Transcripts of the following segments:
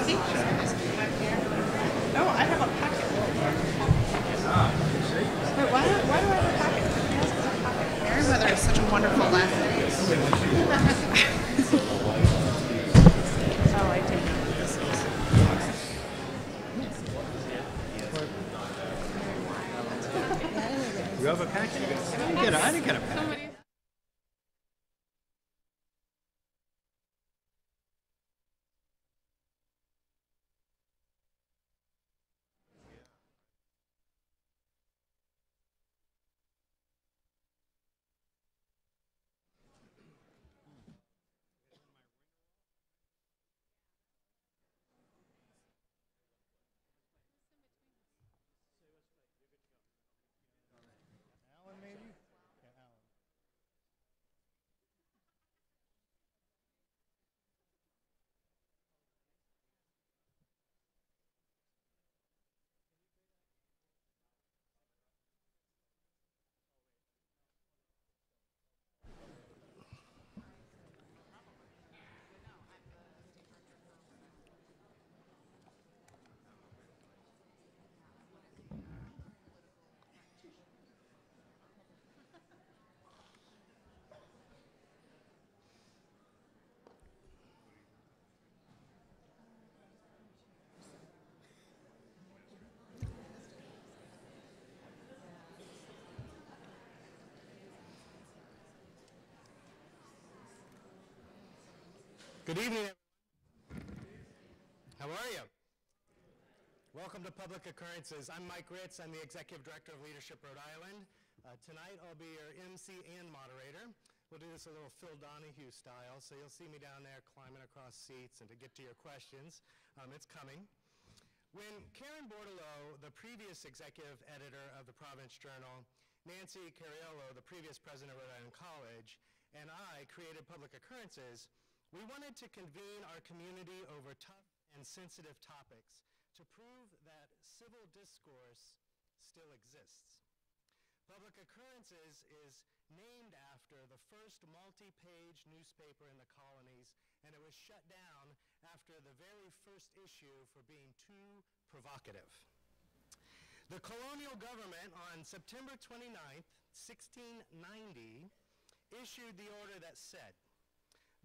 Oh, I have a packet. Wait, why do I have a packet? Meriwether is such a wonderful last name. Oh, I take it. You have a packet? I didn't get a packet. Alan, maybe? Yeah, Alan. Good evening, everyone. How are you? Welcome to Publick Occurrences. I'm Mike Ritz. I'm the Executive Director of Leadership Rhode Island. Tonight I'll be your MC and moderator. We'll do this a little Phil Donahue style, so you'll see me down there climbing across seats and to get to your questions. It's coming. When Karen Bordelot, the previous executive editor of the Providence Journal, Nancy Cariello, the previous president of Rhode Island College, and I created Publick Occurrences, we wanted to convene our community over tough and sensitive topics to prove that civil discourse still exists. Publick Occurrences is named after the first multi-page newspaper in the colonies, and it was shut down after the very first issue for being too provocative. The colonial government on September 29th, 1690, issued the order that said,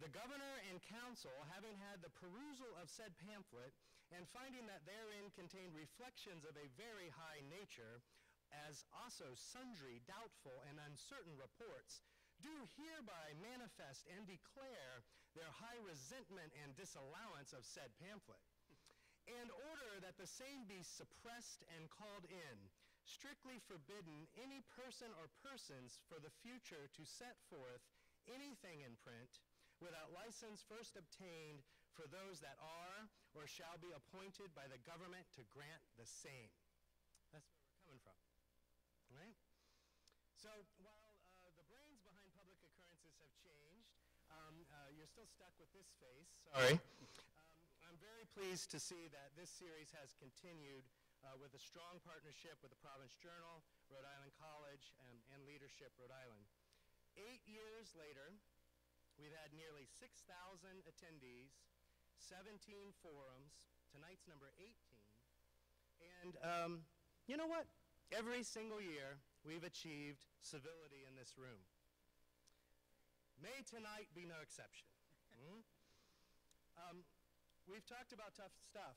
"The governor and council, having had the perusal of said pamphlet, and finding that therein contained reflections of a very high nature, as also sundry doubtful and uncertain reports, do hereby manifest and declare their high resentment and disallowance of said pamphlet, and order that the same be suppressed and called in, strictly forbidden any person or persons for the future to set forth anything in print, without license first obtained for those that are or shall be appointed by the government to grant the same." That's where we're coming from, right? So while the brains behind Publick Occurrences have changed, you're still stuck with this face. Sorry. I'm very pleased to see that this series has continued with a strong partnership with the Providence Journal, Rhode Island College, and Leadership Rhode Island. 8 years later, we've had nearly 6,000 attendees, 17 forums, tonight's number 18, and you know what? Every single year, we've achieved civility in this room. May tonight be no exception. We've talked about tough stuff,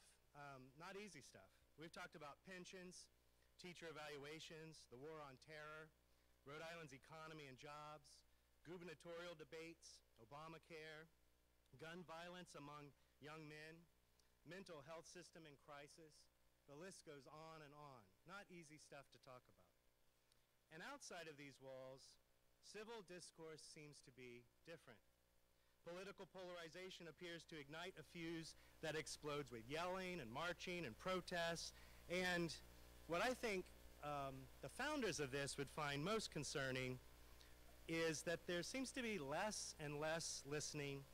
not easy stuff. We've talked about pensions, teacher evaluations, the war on terror, Rhode Island's economy and jobs, gubernatorial debates, Obamacare, gun violence among young men, mental health system in crisis. The list goes on and on. Not easy stuff to talk about. And outside of these walls, civil discourse seems to be different. Political polarization appears to ignite a fuse that explodes with yelling and marching and protests. And what I think the founders of this would find most concerning is that there seems to be less and less listening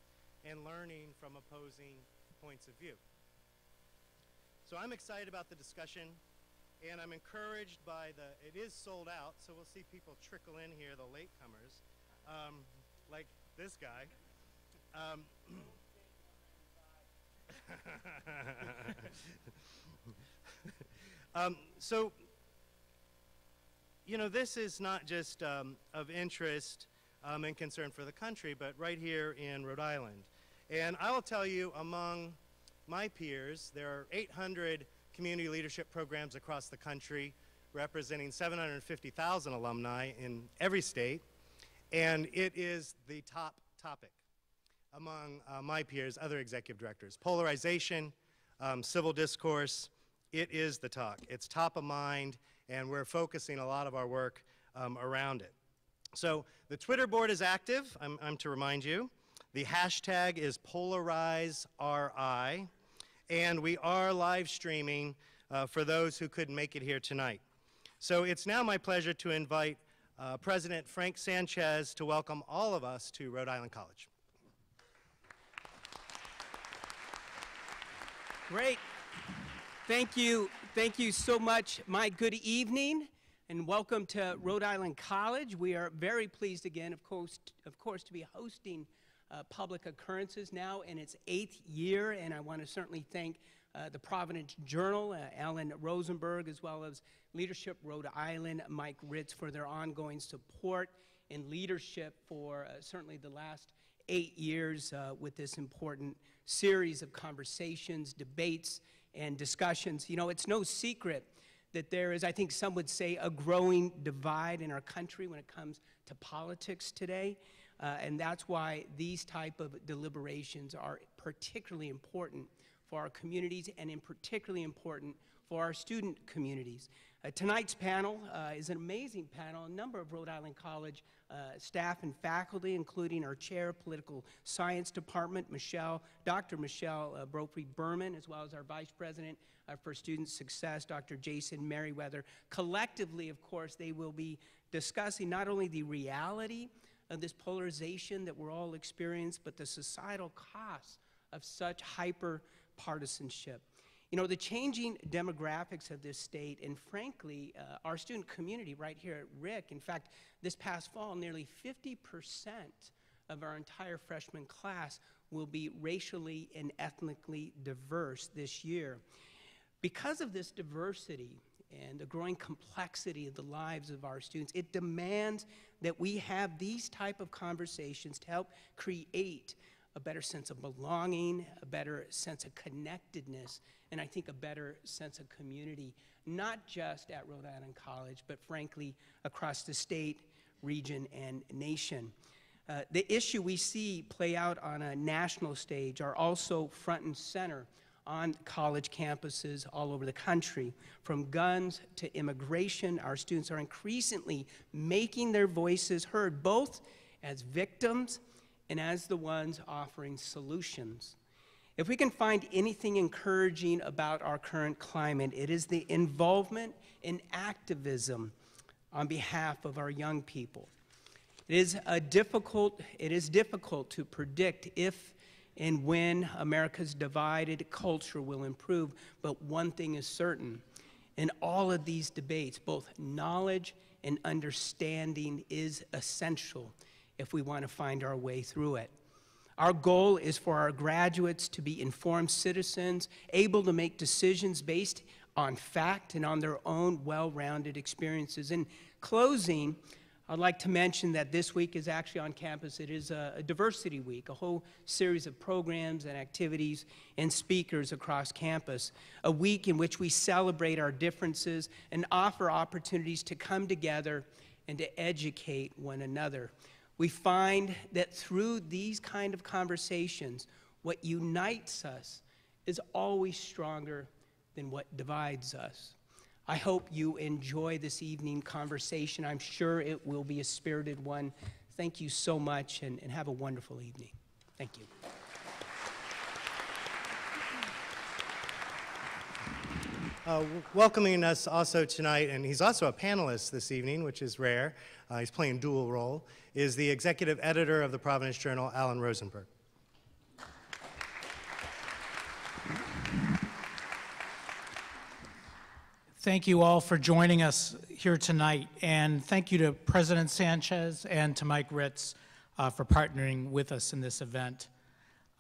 and learning from opposing points of view. So I'm excited about the discussion, and I'm encouraged by it is sold out, so we'll see people trickle in here, the latecomers, like this guy. So, you know, this is not just of interest and concern for the country, but right here in Rhode Island. And I will tell you, among my peers, there are 800 community leadership programs across the country, representing 750,000 alumni in every state, and it is the top topic among my peers, other executive directors. Polarization, civil discourse, it is the talk. It's top of mind, and we're focusing a lot of our work around it. So the Twitter board is active, I'm to remind you. The hashtag is PolarizeRI, and we are live streaming for those who couldn't make it here tonight. So it's now my pleasure to invite President Frank Sanchez to welcome all of us to Rhode Island College. Great. Thank you so much, Mike. Good evening, and welcome to Rhode Island College. We are very pleased again, of course, to be hosting Publick Occurrences now in its 8th year, and I want to certainly thank the Providence Journal, Alan Rosenberg, as well as Leadership Rhode Island, Mike Ritz, for their ongoing support and leadership for certainly the last 8 years with this important series of conversations, debates, and discussions. You know, it's no secret that there is, I think some would say, a growing divide in our country when it comes to politics today. And that's why these type of deliberations are particularly important for our communities and particularly important for our student communities. Tonight's panel is an amazing panel. A number of Rhode Island College staff and faculty, including our chair of political science department, Dr. Michelle Brophy-Berman, as well as our vice president for student success, Dr. Jason Merriweather. Collectively, of course, they will be discussing not only the reality of this polarization that we're all experiencing, but the societal costs of such hyper-partisanship. You know, the changing demographics of this state, and frankly, our student community right here at Rick, in fact, this past fall, nearly 50% of our entire freshman class will be racially and ethnically diverse this year. Because of this diversity and the growing complexity of the lives of our students, it demands that we have these type of conversations to help create a better sense of belonging, a better sense of connectedness, and I think a better sense of community, not just at Rhode Island College, but frankly, across the state, region, and nation. The issue we see play out on a national stage are also front and center on college campuses all over the country. From guns to immigration, our students are increasingly making their voices heard, both as victims and as the ones offering solutions. If we can find anything encouraging about our current climate, it is the involvement in activism on behalf of our young people. It is difficult to predict if and when America's divided culture will improve, but one thing is certain. In all of these debates, both knowledge and understanding is essential if we want to find our way through it. Our goal is for our graduates to be informed citizens, able to make decisions based on fact and on their own well-rounded experiences. In closing, I'd like to mention that this week is actually on campus. It is a diversity week, a whole series of programs and activities and speakers across campus, a week in which we celebrate our differences and offer opportunities to come together and to educate one another. We find that through these kind of conversations, what unites us is always stronger than what divides us. I hope you enjoy this evening conversation. I'm sure it will be a spirited one. Thank you so much, and have a wonderful evening. Thank you. Welcoming us also tonight, and he's also a panelist this evening, which is rare. He's playing dual role, is the executive editor of the Providence Journal, Alan Rosenberg. Thank you all for joining us here tonight, and thank you to President Sanchez and to Mike Ritz for partnering with us in this event.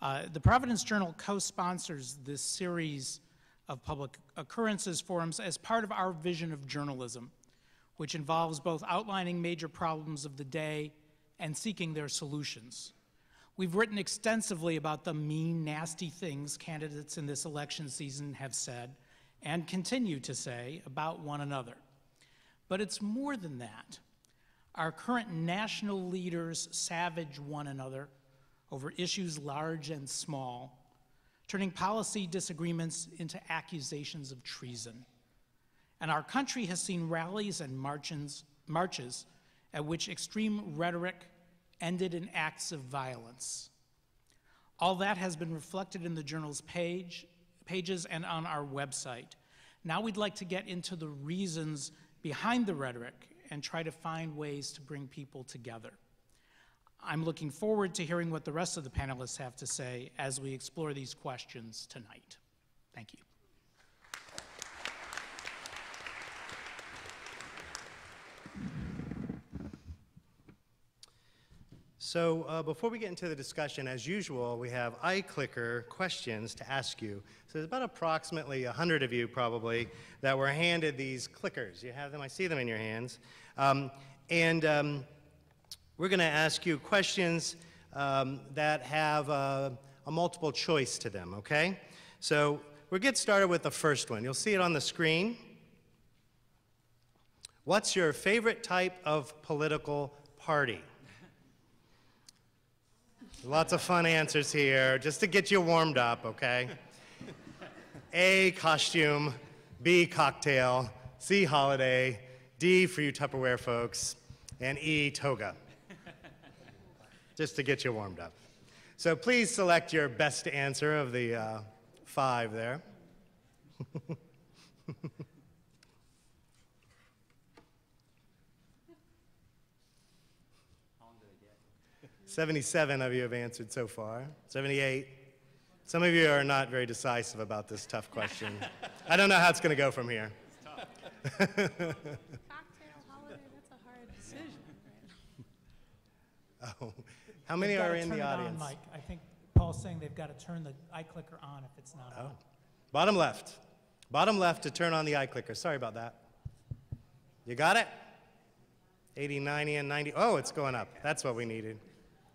The Providence Journal co-sponsors this series of Publick Occurrences forums as part of our vision of journalism, which involves both outlining major problems of the day and seeking their solutions. We've written extensively about the mean, nasty things candidates in this election season have said and continue to say about one another. But it's more than that. Our current national leaders savage one another over issues large and small, turning policy disagreements into accusations of treason. And our country has seen rallies and marches at which extreme rhetoric ended in acts of violence. All that has been reflected in the journal's pages and on our website. Now we'd like to get into the reasons behind the rhetoric and try to find ways to bring people together. I'm looking forward to hearing what the rest of the panelists have to say as we explore these questions tonight. Thank you. So before we get into the discussion, as usual, we have iClicker questions to ask you. So there's about approximately 100 of you probably that were handed these clickers. You have them, I see them in your hands. We're going to ask you questions that have a multiple choice to them, okay? So we'll get started with the first one. You'll see it on the screen. What's your favorite type of political party? Lots of fun answers here, just to get you warmed up, okay? A, costume, B, cocktail, C, holiday, D, for you Tupperware folks, and E, toga, just to get you warmed up. So please select your best answer of the 5 there. 77 of you have answered so far. 78. Some of you are not very decisive about this tough question. I don't know how it's going to go from here. It's tough. Cocktail, holiday, that's a hard decision. Right? Oh, how many are in the audience? Mike. I think Paul's saying they've got to turn the iClicker on if it's not on. Bottom left. Bottom left to turn on the iClicker. Sorry about that. You got it? 80, 90, and 90. Oh, it's going up. That's what we needed.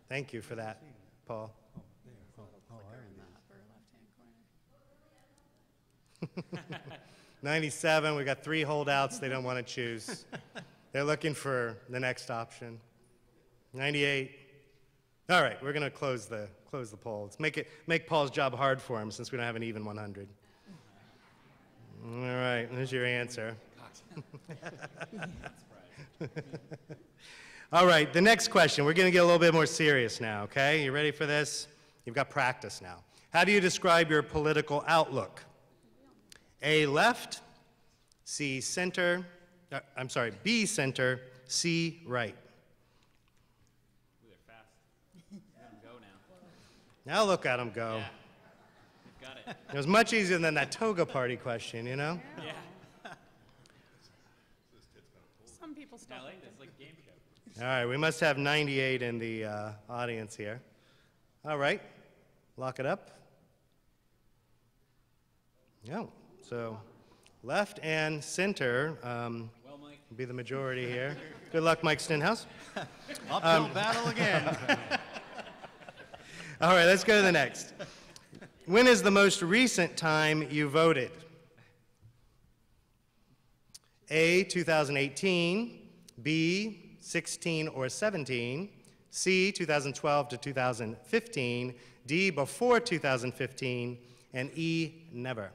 Thank you for that, Paul. Clicker in the upper left-hand corner. 97, we got 3 holdouts they don't want to choose. They're looking for the next option. 98. All right, we're going to close the poll. Let's make Paul's job hard for him since we don't have an even 100. All right, there's your answer. All right, the next question. We're going to get a little bit more serious now, okay? You ready for this? You've got practice now. How do you describe your political outlook? A, left, C, center, B, center, C, right. Ooh, they're fast. Let them go now. Now look at them go. Yeah. They've got it. It was much easier than that toga party question, you know? Yeah. Some people still I like think this, like game show. All right, we must have 98 in the audience here. All right, lock it up. No, so left and center Well, Mike. will be the majority here. Good luck, Mike Stenhouse. Uphill battle again. All right, let's go to the next. When is the most recent time you voted? A, 2018, B, 16 or 17, C, 2012 to 2015, D, before 2015, and E, never.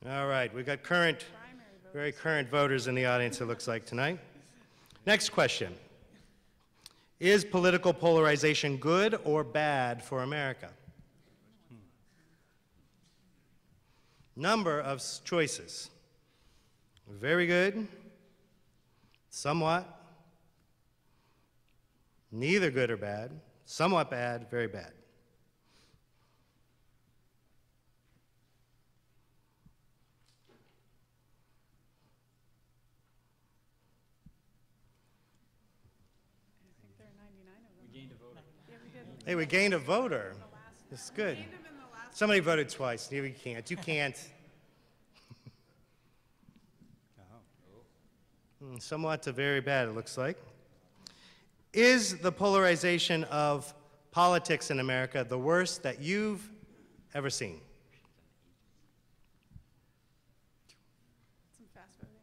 All right, we've got very current voters in the audience, it looks like, tonight. Next question. Is political polarization good or bad for America? Number of choices. Very good, somewhat, neither good or bad, somewhat bad, very bad. Hey, we gained a voter. That's good. Gained him in the last Somebody voted twice. You can't. You can't. Somewhat to very bad, it looks like. Is the polarization of politics in America the worst that you've ever seen? some fast voting.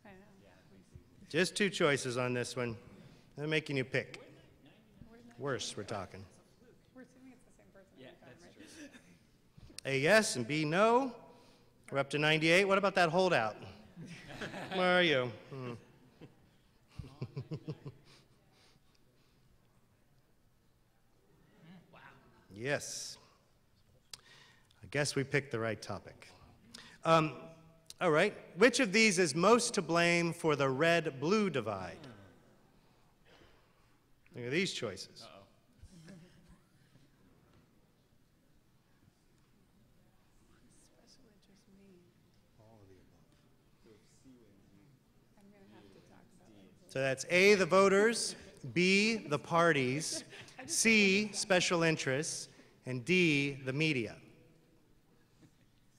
I know. Just two choices on this one. They're making you pick. Worse, we're talking. We're assuming it's the same person every time, right? A yes and B no. We're up to 98. What about that holdout? Where are you? Yes. I guess we picked the right topic. All right. Which of these is most to blame for the red-blue divide? Look at these choices. Special interest me. I'm going to have to talk about it. So that's A, the voters, B, the parties, C, special interests, and D, the media.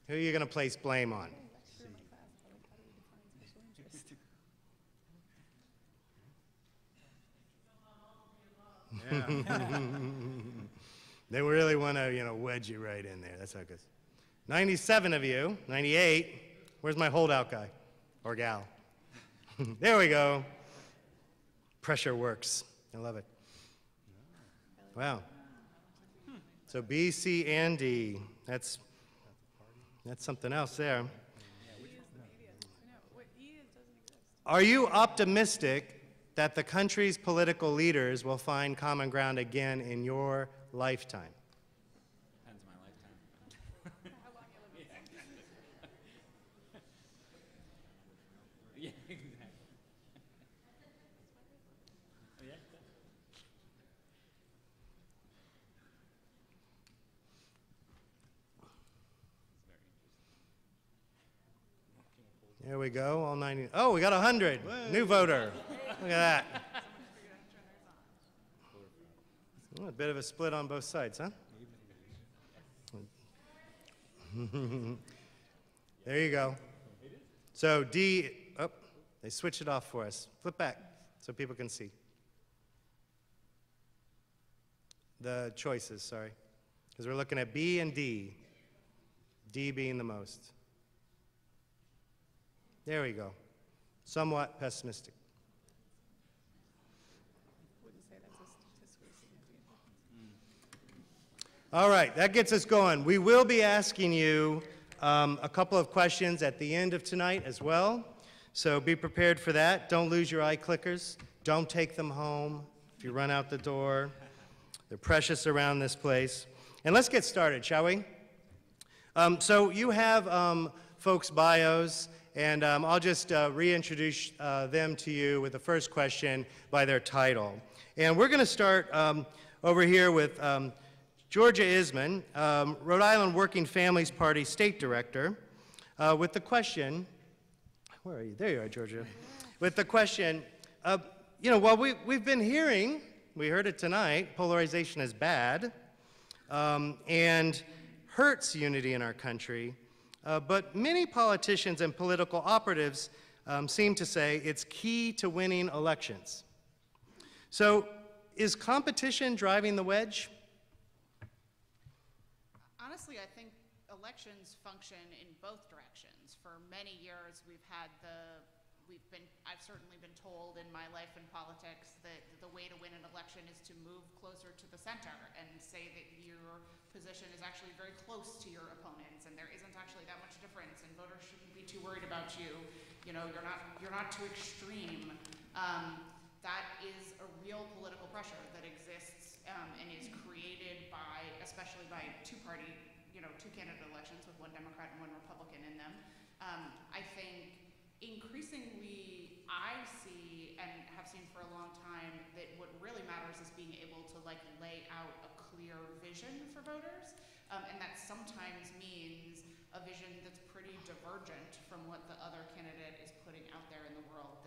Who are you going to place blame on? They really want to, wedge you right in there. That's how it goes. 97 of you, 98. Where's my holdout guy or gal? There we go. Pressure works. I love it. Wow. So B, C, and D. That's something else there. Are you optimistic that the country's political leaders will find common ground again in your lifetime? Depends on my lifetime. How long you live in? Yeah, exactly. Oh, yeah? There we go, all 90. Oh, we got 100. New voter. Look at that. Oh, a bit of a split on both sides, huh? There you go. So D, oh, they switched it off for us. Flip back so people can see. The choices, sorry. Because we're looking at B and D. D being the most. There we go. Somewhat pessimistic. Wouldn't say that's a statistically significant. All right, that gets us going. We will be asking you a couple of questions at the end of tonight as well. So be prepared for that. Don't lose your iClickers. Don't take them home if you run out the door. They're precious around this place. And let's get started, shall we? So you have folks' bios. And I'll just reintroduce them to you with the first question by their title. And we're going to start over here with Georgia Isman, Rhode Island Working Families Party State Director, with the question, where are you? There you are, Georgia. With the question, while we've been hearing, we heard it tonight, polarization is bad and hurts unity in our country. But many politicians and political operatives seem to say it's key to winning elections. So is competition driving the wedge? Honestly, I think elections function in both directions. For many years, I've certainly been told in my life in politics that the way to win an election is to move closer to the center and say that your position is actually very close to your opponents, and there isn't actually that much difference, and voters shouldn't be too worried about you. You're not too extreme. That is a real political pressure that exists and is created especially by two candidate elections with one Democrat and one Republican in them. I think increasingly I see and have seen for a long time that what really matters is being able to lay out a clear vision for voters, and that sometimes means a vision that's pretty divergent from what the other candidate is putting out there in the world.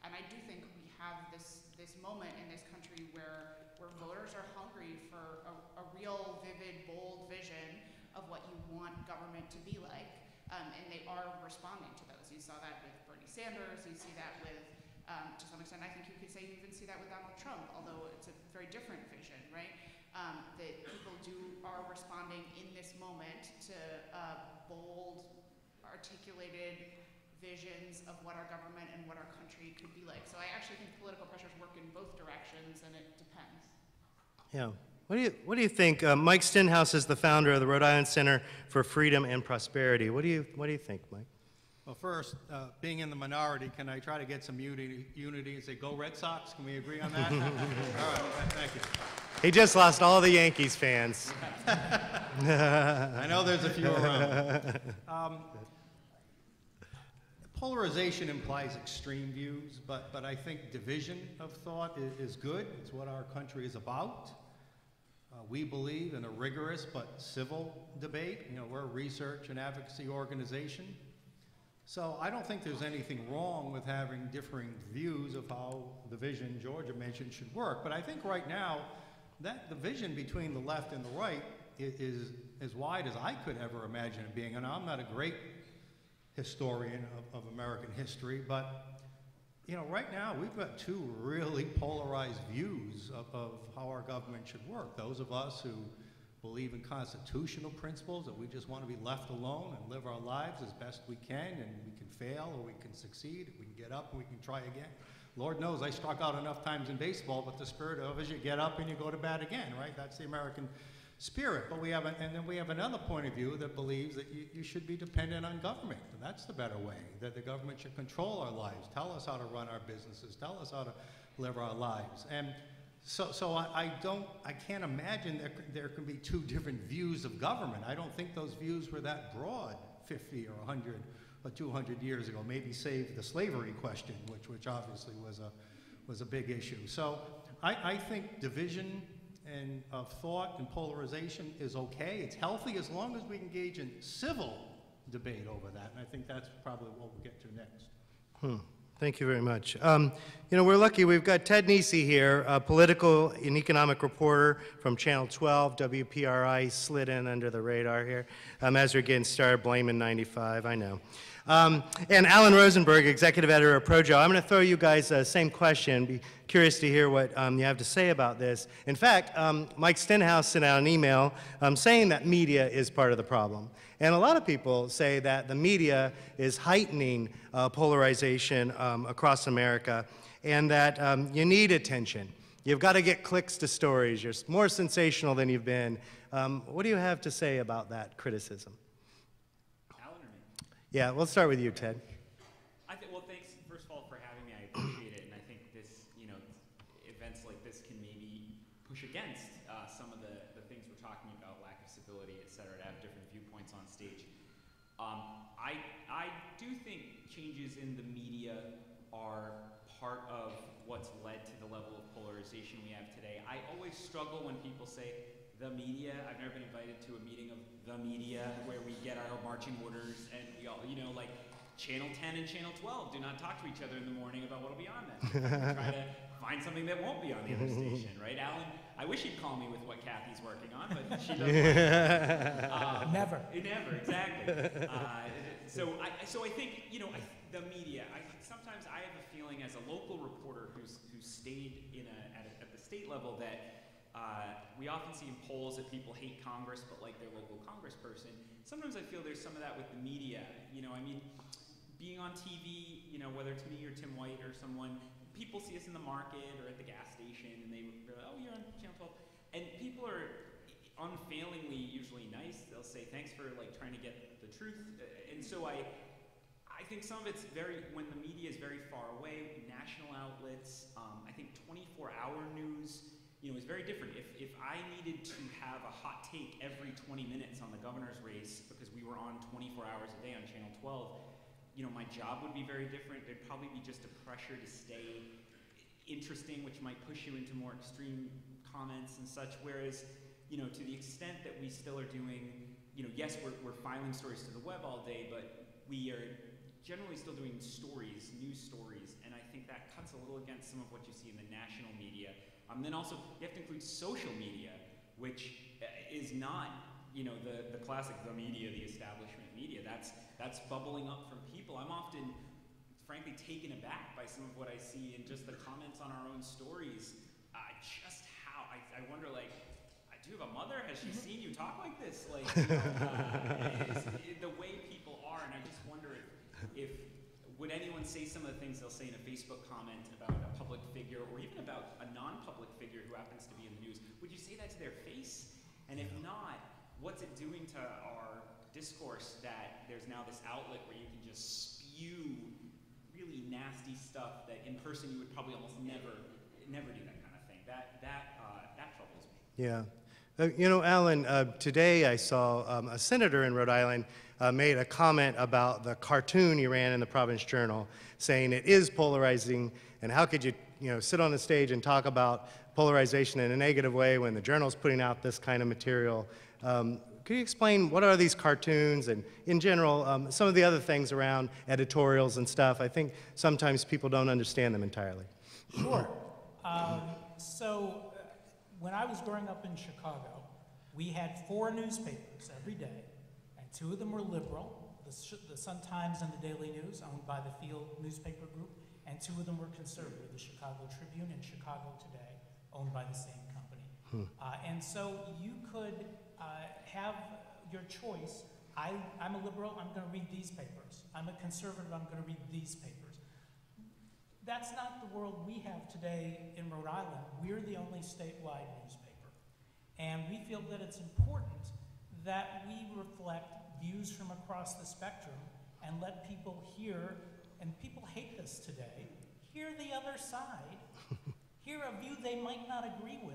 And I do think we have this moment in this country where voters are hungry for a real, vivid, bold vision of what you want government to be like, and they are responding to those. You saw that with Bernie Sanders, you see that with, to some extent, I think you could say you even see that with Donald Trump, although it's a very different vision, right? That people are responding in this moment to bold, articulated visions of what our government and what our country could be like. So I actually think political pressures work in both directions, and it depends. Yeah. What do you think? Mike Stenhouse is the founder of the Rhode Island Center for Freedom and Prosperity. What do you think, Mike? Well, first, being in the minority, can I try to get some unity and say, go Red Sox? Can we agree on that? All right, thank you. He just lost all the Yankees fans. I know there's a few around. Polarization implies extreme views, but I think division of thought is good. It's what our country is about. We believe in a rigorous but civil debate. You know, we're a research and advocacy organization. So I don't think there's anything wrong with having differing views of how the vision Georgia mentioned should work. But I think right now, that the vision between the left and the right is as wide as I could ever imagine it being. And I'm not a great historian of American history, but you know, right now we've got two really polarized views of how our government should work. Those of us who believe in constitutional principles, that we just want to be left alone and live our lives as best we can, and we can fail or we can succeed, we can get up and we can try again. Lord knows I struck out enough times in baseball, but the spirit of is you get up and you go to bat again, right? That's the American spirit. But we have, and then we have another point of view that believes that you should be dependent on government. And that's the better way, that the government should control our lives, tell us how to run our businesses, tell us how to live our lives. And so I can't imagine there can be two different views of government. I don't think those views were that broad 50 or 100 or 200 years ago, maybe save the slavery question, which obviously was a big issue. So I think division and of thought and polarization is okay. It's healthy as long as we engage in civil debate over that, and I think that's probably what we'll get to next. Thank you very much. You know, we're lucky. We've got Ted Nesi here, a political and economic reporter from Channel 12, WPRI. Slid in under the radar here as we're getting started, blaming 95, I know. And Alan Rosenberg, executive editor of Projo. I'm going to throw you guys the same question. Be curious to hear what you have to say about this. In fact, Mike Stenhouse sent out an email saying that media is part of the problem. And a lot of people say that the media is heightening polarization across America, and that you need attention. You've got to get clicks to stories. You're more sensational than you've been. What do you have to say about that criticism? Alan or me? Yeah, we'll start with you, Ted. Well, thanks, first of all, for having me. I appreciate it, and I think this, you know, events like this can maybe push against some of the things we're talking about, lack of civility, et cetera, to have different viewpoints on stage. I do think changes in the media are part of what's led to the level of polarization we have today. I always struggle when people say the media. I've never been invited to a meeting of the media where we get our marching orders and we all, you know, like Channel 10 and Channel 12 do not talk to each other in the morning about what will be on them. Try to find something that won't be on the other station, right? Alan, I wish he'd call me with what Kathy's working on, but she doesn't. Never. Never, exactly. So I think, you know, the media, sometimes I have a feeling as a local reporter who's stayed at the state level that we often see in polls that people hate Congress but like their local congressperson. Sometimes I feel there's some of that with the media. You know, I mean, being on TV, you know, whether it's me or Tim White or someone, people see us in the market or at the gas station and they're like, oh, you're on Channel 12. And people are unfailingly usually nice. They'll say, thanks for like trying to get the truth. And so I think some of it's when the media is very far away, national outlets, I think 24-hour news, you know, is very different. If I needed to have a hot take every 20 minutes on the governor's race because we were on 24 hours a day on Channel 12, you know, my job would be very different. There'd probably be just a pressure to stay interesting, which might push you into more extreme comments and such. Whereas, you know, to the extent that we still are doing, you know, yes, we're filing stories to the web all day, but we are generally still doing stories, news stories, and I think that cuts a little against some of what you see in the national media. Then also, you have to include social media, which is not, the classic, the media, the establishment media. That's bubbling up from people. I'm often, frankly, taken aback by some of what I see in just the comments on our own stories. Just how, I wonder, like, do you have a mother? Has she seen you talk like this? Like, the way people are, and I just wonder if would anyone say some of the things they'll say in a Facebook comment about a public figure, or even about a non-public figure who happens to be in the news? Would you say that to their face? And if not, what's it doing to our discourse that there's now this outlet where you can just spew really nasty stuff that in person you would probably almost never do that kind of thing? That troubles me. Yeah. Alan, today I saw a senator in Rhode Island made a comment about the cartoon you ran in the Providence Journal, saying it is polarizing, and how could you, sit on the stage and talk about polarization in a negative way when the Journal's putting out this kind of material. Could you explain what are these cartoons, and in general, some of the other things around editorials and stuff? I think sometimes people don't understand them entirely. Sure. When I was growing up in Chicago, we had 4 newspapers every day, and 2 of them were liberal, the Sun-Times and the Daily News, owned by the Field newspaper group, and 2 of them were conservative, the Chicago Tribune and Chicago Today, owned by the same company. And so you could have your choice. I'm a liberal, I'm going to read these papers. I'm a conservative, I'm going to read these papers. That's not the world we have today in Rhode Island. We're the only statewide newspaper. And we feel that it's important that we reflect views from across the spectrum and let people hear, and people hate this today, hear the other side, hear a view they might not agree with,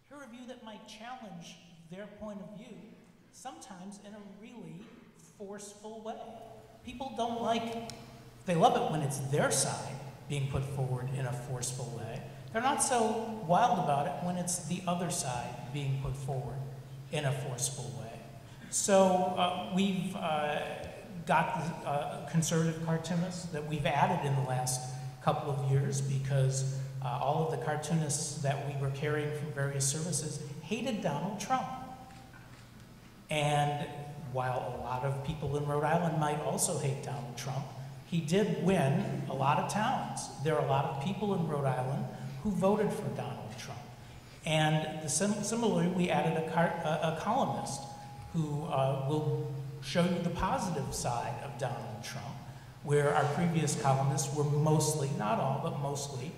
hear a view that might challenge their point of view, sometimes in a really forceful way. People don't like, they love it when it's their side being put forward in a forceful way. They're not so wild about it when it's the other side being put forward in a forceful way. So we've got conservative cartoonists that we've added in the last couple of years because all of the cartoonists that we were carrying from various services hated Donald Trump. And while a lot of people in Rhode Island might also hate Donald Trump, he did win a lot of towns. There are a lot of people in Rhode Island who voted for Donald Trump. And similarly, we added a columnist who will show you the positive side of Donald Trump, where our previous columnists were mostly, not all, but mostly,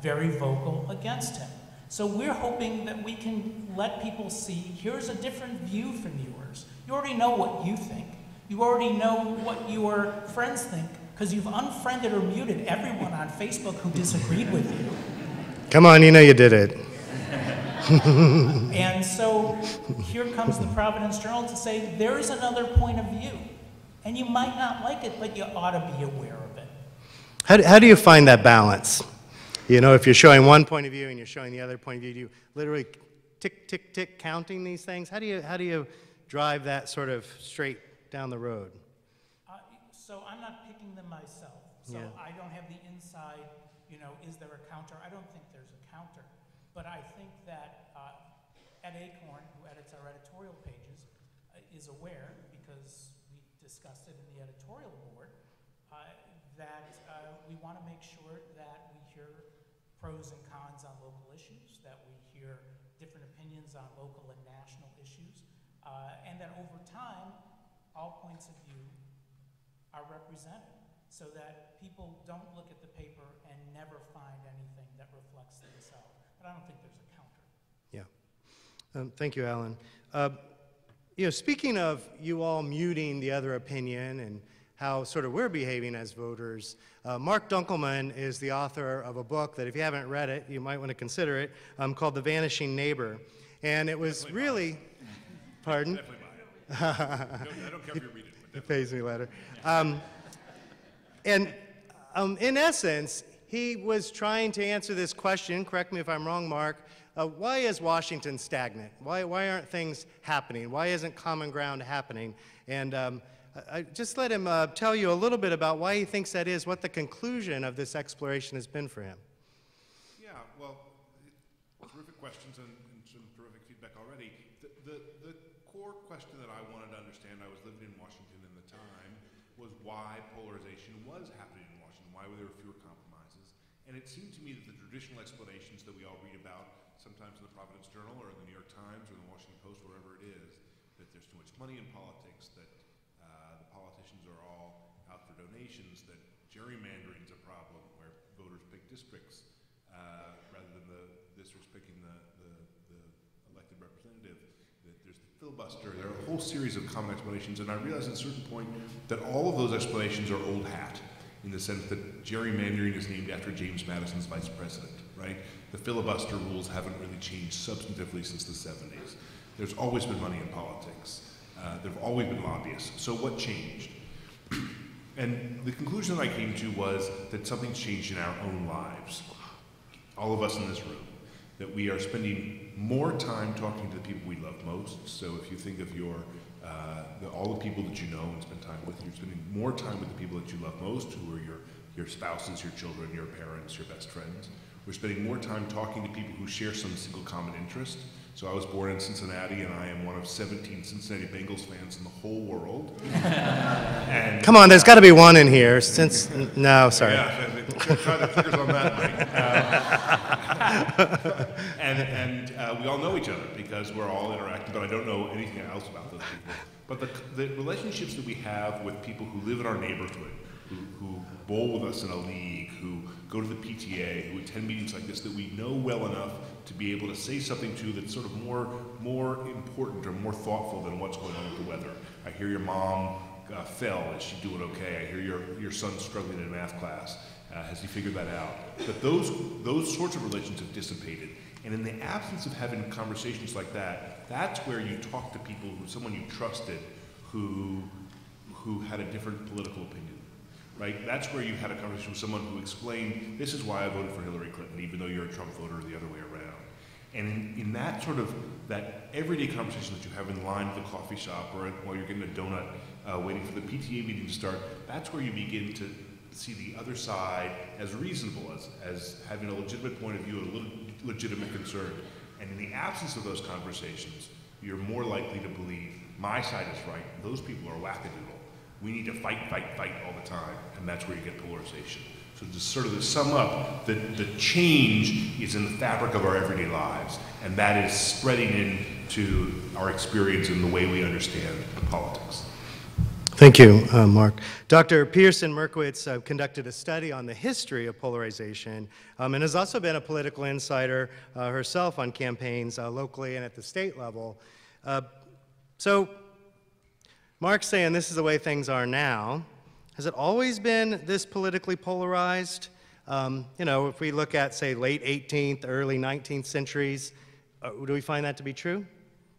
very vocal against him. So we're hoping that we can let people see, here's a different view from yours. You already know what you think. You already know what your friends think, because you've unfriended or muted everyone on Facebook who disagreed with you. Come on, you know you did it. And so here comes the Providence Journal to say, there is another point of view. And you might not like it, but you ought to be aware of it. How do you find that balance? If you're showing one point of view and you're showing the other point of view, do you literally tick, tick, tick counting these things? How do you drive that sort of straight down the road? So I'm not picking them myself. So Yeah. I don't have the inside, is there a counter? I don't think there's a counter. But I think that Ed Acorn, who edits our editorial pages, is aware, because we discussed it in the editorial board, that we want to make sure that we hear pros and cons on local issues, that we hear different opinions on local and national issues, and that over time, all points of view are represented, so that people don't look at the paper and never find anything that reflects themselves. But I don't think there's a counter. Yeah. Thank you, Alan. Speaking of you all muting the other opinion and how sort of we're behaving as voters, Mark Dunkelman is the author of a book that if you haven't read it, you might want to consider it, called The Vanishing Neighbor. And it was Definitely really, buy it. pardon? Definitely buy it. I don't care if you read it. But He pays me later. In essence, he was trying to answer this question, correct me if I'm wrong, Mark, why is Washington stagnant? Why aren't things happening? Why isn't common ground happening? And Just let him tell you a little bit about why he thinks that is, what the conclusion of this exploration has been for him. Yeah, well, terrific questions and some terrific feedback already. The core question that I wanted to understand, I was living in Washington in the time, was why polarization was happening in Washington, why there were fewer compromises. And it seemed to me that the traditional explanations that we all read about, sometimes in the Providence Journal or in the New York Times or the Washington Post, wherever it is, that there's too much money in politics, that the politicians are all out for donations, that gerrymandering is a problem where voters pick districts rather than the districts picking the elected representative, that there's the filibuster. There are a whole series of common explanations, and I realized at a certain point that all of those explanations are old hat, in the sense that gerrymandering is named after James Madison's vice president, right? The filibuster rules haven't really changed substantively since the 70s. There's always been money in politics. There have always been lobbyists. So what changed? And the conclusion that I came to was that something's changed in our own lives, all of us in this room, that we are spending more time talking to the people we love most. So if you think of all the people that you know and spend time with, you're spending more time with the people that you love most, who are your spouses, your children, your parents, your best friends. We're spending more time talking to people who share some single common interest. So I was born in Cincinnati, and I am one of 17 Cincinnati Bengals fans in the whole world. And, come on, there's got to be one in here. No, sorry. Yeah, try the figures on that, Mike. And we all know each other because we're all interacting, but I don't know anything else about those people. But the relationships that we have with people who live in our neighborhood, who bowl with us in a league, who go to the PTA, who attend meetings like this that we know well enough to be able to say something to that's sort of more important or more thoughtful than what's going on with the weather. I hear your mom fell. Is she doing okay? I hear your son's struggling in math class. Has he figured that out? But those sorts of relations have dissipated. And in the absence of having conversations like that, that's where you talk to people, someone you trusted, who had a different political opinion. Right? That's where you had a conversation with someone who explained, this is why I voted for Hillary Clinton, even though you're a Trump voter or the other way around. And in that sort of, that everyday conversation that you have in line at the coffee shop or while you're getting a donut waiting for the PTA meeting to start, that's where you begin to see the other side as reasonable, as having a legitimate point of view and a legitimate concern. And in the absence of those conversations, you're more likely to believe my side is right, those people are wackadoodle. We need to fight all the time, and that's where you get polarization. So just sort of to sum up, the change is in the fabric of our everyday lives, and that is spreading into our experience and the way we understand politics. Thank you, Mark. Dr. Pearson Merkowitz conducted a study on the history of polarization and has also been a political insider herself on campaigns locally and at the state level. So Mark's saying this is the way things are now. Has it always been this politically polarized? You know, if we look at, say, late 18th, early 19th centuries, do we find that to be true?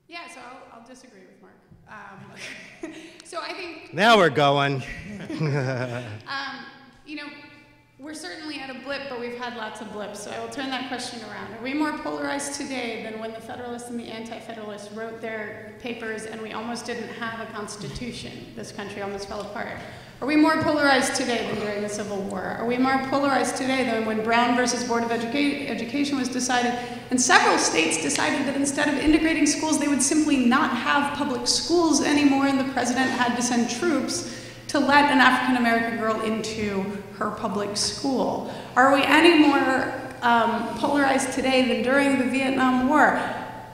Yeah, so I'll disagree with Mark. So I think... Now we're going. You know, we're certainly at a blip, but we've had lots of blips, so I will turn that question around. Are we more polarized today than when the Federalists and the Anti-Federalists wrote their papers and we almost didn't have a constitution? This country almost fell apart. Are we more polarized today than during the Civil War? Are we more polarized today than when Brown versus Board of Education was decided, and several states decided that instead of integrating schools, they would simply not have public schools anymore, and the president had to send troops to let an African-American girl into her public school? Are we any more polarized today than during the Vietnam War?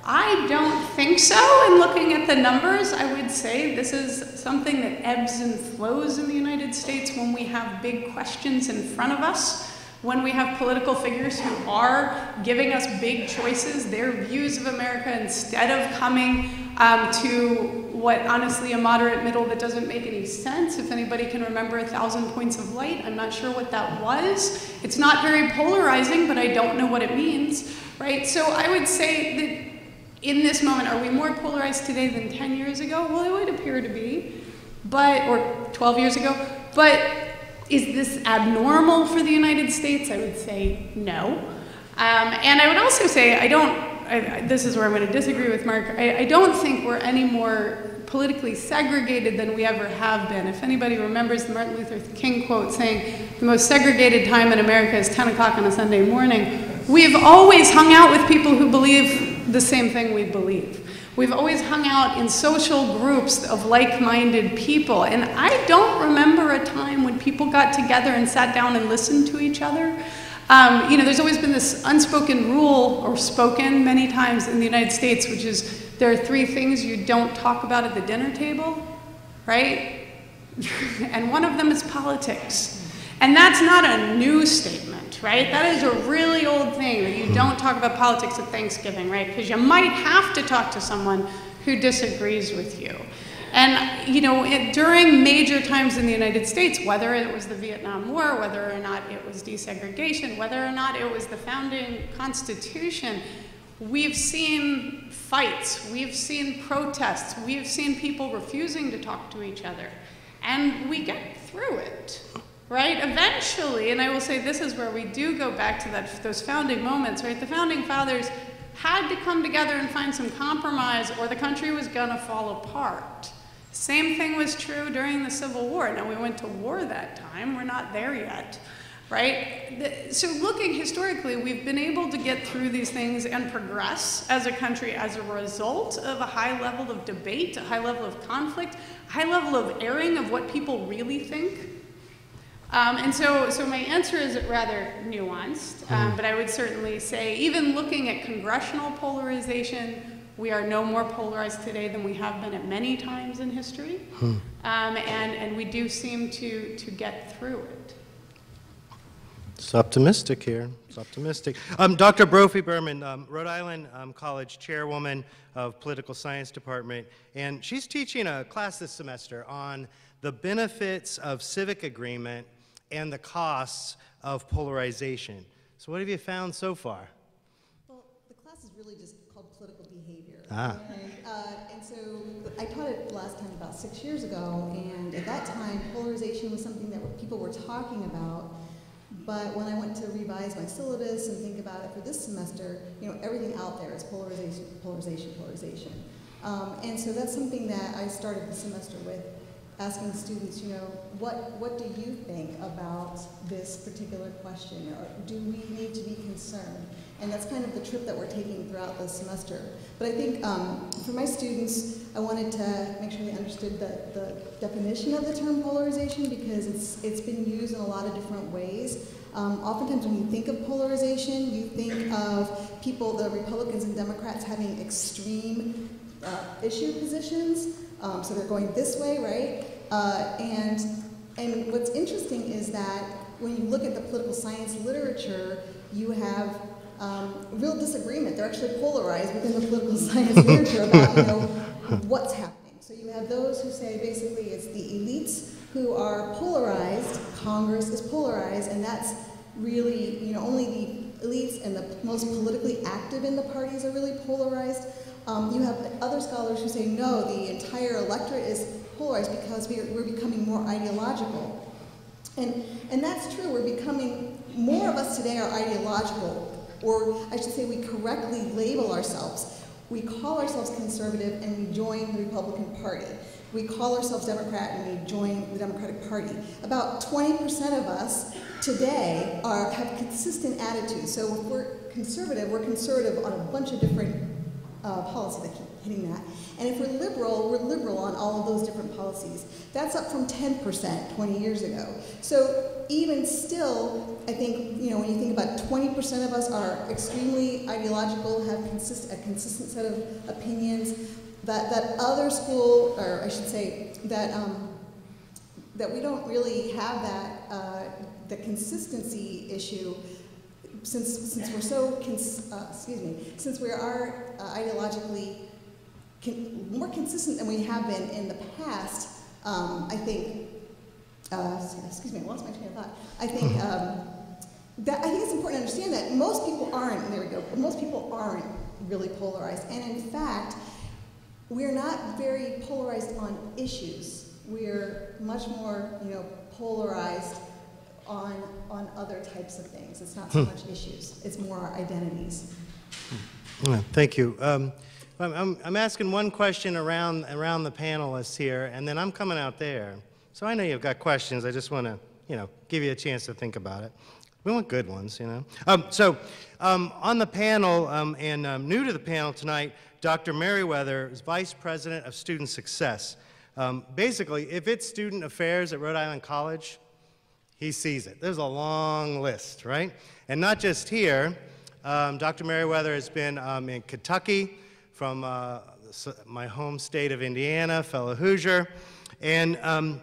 I don't think so. And looking at the numbers, I would say this is something that ebbs and flows in the United States when we have big questions in front of us, when we have political figures who are giving us big choices, their views of America, instead of coming to what, honestly, a moderate middle that doesn't make any sense. If anybody can remember 1,000 Points of Light, I'm not sure what that was. It's not very polarizing, but I don't know what it means, right? So I would say that in this moment, are we more polarized today than 10 years ago? Well, it would appear to be, or 12 years ago, but is this abnormal for the United States? I would say no. And I would also say, this is where I'm going to disagree with Mark, I don't think we're any more politically segregated than we ever have been. If anybody remembers the Martin Luther King quote saying, the most segregated time in America is 10 o'clock on a Sunday morning, we've always hung out with people who believe the same thing we believe. We've always hung out in social groups of like-minded people, and I don't remember a time when people got together and sat down and listened to each other. You know, there's always been this unspoken rule, or spoken many times in the United States, which is there are 3 things you don't talk about at the dinner table, right? And one of them is politics. And that's not a new statement, right? That is a really old thing, that you don't talk about politics at Thanksgiving, right? Because you might have to talk to someone who disagrees with you. And, you know, during major times in the United States, whether it was the Vietnam War, whether or not it was desegregation, whether or not it was the founding Constitution, we've seen fights, we've seen protests, we've seen people refusing to talk to each other. And we get through it. Right? Eventually, and I will say this is where we do go back to those founding moments, right? The founding fathers had to come together and find some compromise or the country was gonna fall apart. Same thing was true during the Civil War. Now, we went to war that time, we're not there yet, right? So looking historically, we've been able to get through these things and progress as a country as a result of a high level of debate, a high level of conflict, a high level of airing of what people really think. And so my answer is rather nuanced, but I would certainly say, even looking at congressional polarization, we are no more polarized today than we have been at many times in history, and we do seem to get through it. It's optimistic here. It's optimistic. Dr. Brophy Berman, Rhode Island College chairwoman of Political Science Department, and she's teaching a class this semester on the benefits of civic agreement and the costs of polarization. So what have you found so far? Well, the class is really just called political behavior. Ah. And so I taught it last time about 6 years ago, and at that time, polarization was something that people were talking about. But when I went to revise my syllabus and think about it for this semester, you know, everything out there is polarization, polarization, polarization. And so that's something that I started the semester with, asking students, you know, what do you think about this particular question? Or do we need to be concerned? And that's kind of the trip that we're taking throughout the semester. But I think for my students, I wanted to make sure they understood the definition of the term polarization, because it's been used in a lot of different ways. Oftentimes when you think of polarization, you think of people, the Republicans and Democrats, having extreme issue positions. So they're going this way, right? And what's interesting is that when you look at the political science literature, you have real disagreement. They're actually polarized within the political science literature about, you know, what's happening. So you have those who say basically it's the elites who are polarized, Congress is polarized, and that's really, you know, only the elites and the most politically active in the parties are really polarized. You have other scholars who say, no, the entire electorate is polarized because we're becoming more ideological. And that's true, we're becoming, more of us today are ideological, or I should say we correctly label ourselves. We call ourselves conservative and we join the Republican Party. We call ourselves Democrat and we join the Democratic Party. About 20% of us today have consistent attitudes. So if we're conservative on a bunch of different policies that keep hitting that. And if we're liberal on all of those different policies. That's up from 10% 20 years ago. So even still, I think, you know, when you think about 20% of us are extremely ideological, have a consistent set of opinions, that other school, or I should say, that we don't really have that, the consistency issue, since we're so, since we are ideologically more consistent than we have been in the past, I think, excuse me, I lost my train of thought. I think I think it's important to understand that most people aren't, there we go, most people aren't really polarized. And in fact, we're not very polarized on issues. We're much more, you know, polarized on other types of things. It's not so much issues, it's more our identities. Thank you. I'm asking one question around the panelists here, and then I'm coming out there. So I know you've got questions. I just want to, give you a chance to think about it. We want good ones, on the panel, and new to the panel tonight, Dr. Merriweather is Vice President of Student Success. Basically, if it's student affairs at Rhode Island College, he sees it. There's a long list, right? And not just here. Dr. Merriweather has been in Kentucky, from my home state of Indiana, fellow Hoosier, and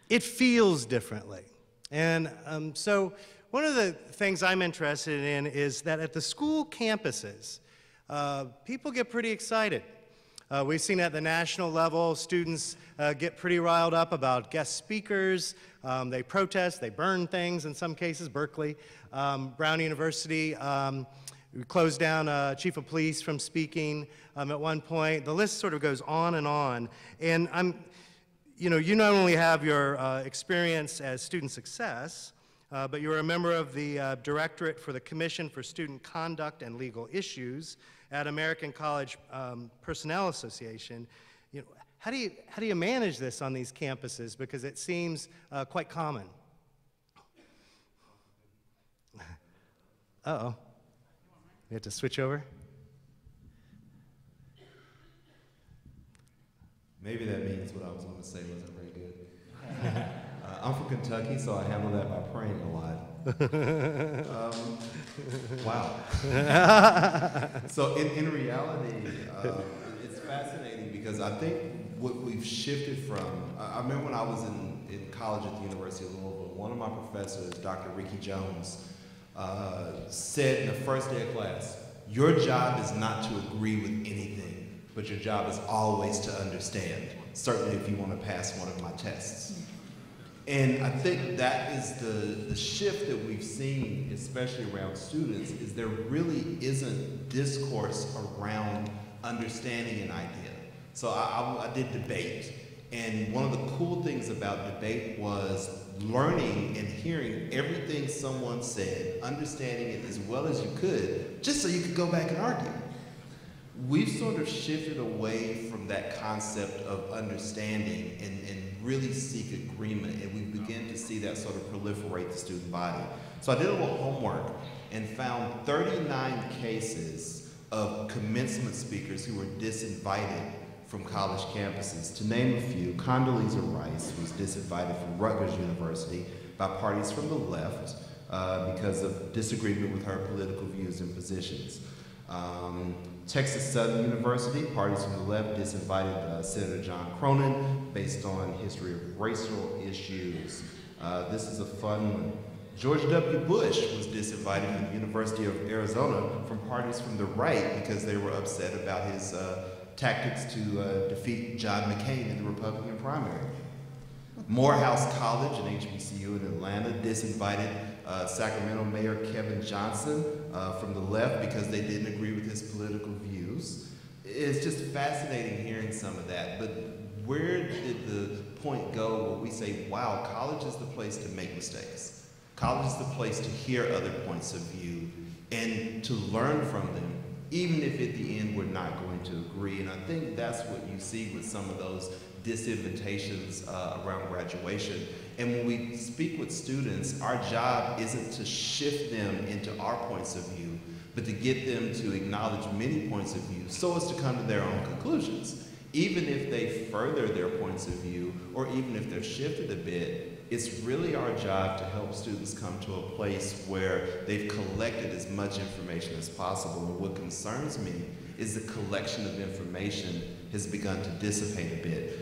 it feels differently. And so one of the things I'm interested in is that at the school campuses, people get pretty excited. We've seen at the national level, students get pretty riled up about guest speakers. They protest, they burn things in some cases. Berkeley, Brown University, we closed down chief of police from speaking at one point. The list sort of goes on. And you not only have your experience as student success, but you're a member of the Directorate for the Commission for Student Conduct and Legal Issues at American College Personnel Association. How do you manage this on these campuses? Because it seems quite common. Uh-oh. We have to switch over? Maybe that means what I was going to say wasn't very good. I'm from Kentucky, so I handle that by praying a lot. Wow. So in reality, it's fascinating because I think what we've shifted from, I remember when I was in college at the University of Louisville, one of my professors, Dr. Ricky Jones, said in the first day of class, your job is not to agree with anything, but your job is always to understand, certainly if you want to pass one of my tests. And I think that is the shift that we've seen, especially around students, is there really isn't discourse around understanding an idea. So I did debate, and one of the cool things about debate was learning and hearing everything someone said, understanding it as well as you could, just so you could go back and argue. We've sort of shifted away from that concept of understanding and really seek agreement, and we begin to see that sort of proliferate the student body. So I did a little homework and found 39 cases of commencement speakers who were disinvited from college campuses. To name a few, Condoleezza Rice was disinvited from Rutgers University by parties from the left because of disagreement with her political views and positions. Texas Southern University, parties from the left disinvited Senator John Cronin based on history of racial issues. This is a fun one. George W. Bush was disinvited from the University of Arizona from parties from the right because they were upset about his tactics to defeat John McCain in the Republican primary. Morehouse College, an HBCU in Atlanta, disinvited Sacramento Mayor Kevin Johnson from the left because they didn't agree with his political views. It's just fascinating hearing some of that, but where did the point go where we say, wow, college is the place to make mistakes. College is the place to hear other points of view and to learn from them, even if at the end we're not going to agree. And I think that's what you see with some of those disinvitations around graduation. And when we speak with students, our job isn't to shift them into our points of view, but to get them to acknowledge many points of view so as to come to their own conclusions. Even if they further their points of view, or even if they're shifted a bit, it's really our job to help students come to a place where they've collected as much information as possible. And what concerns me is the collection of information has begun to dissipate a bit.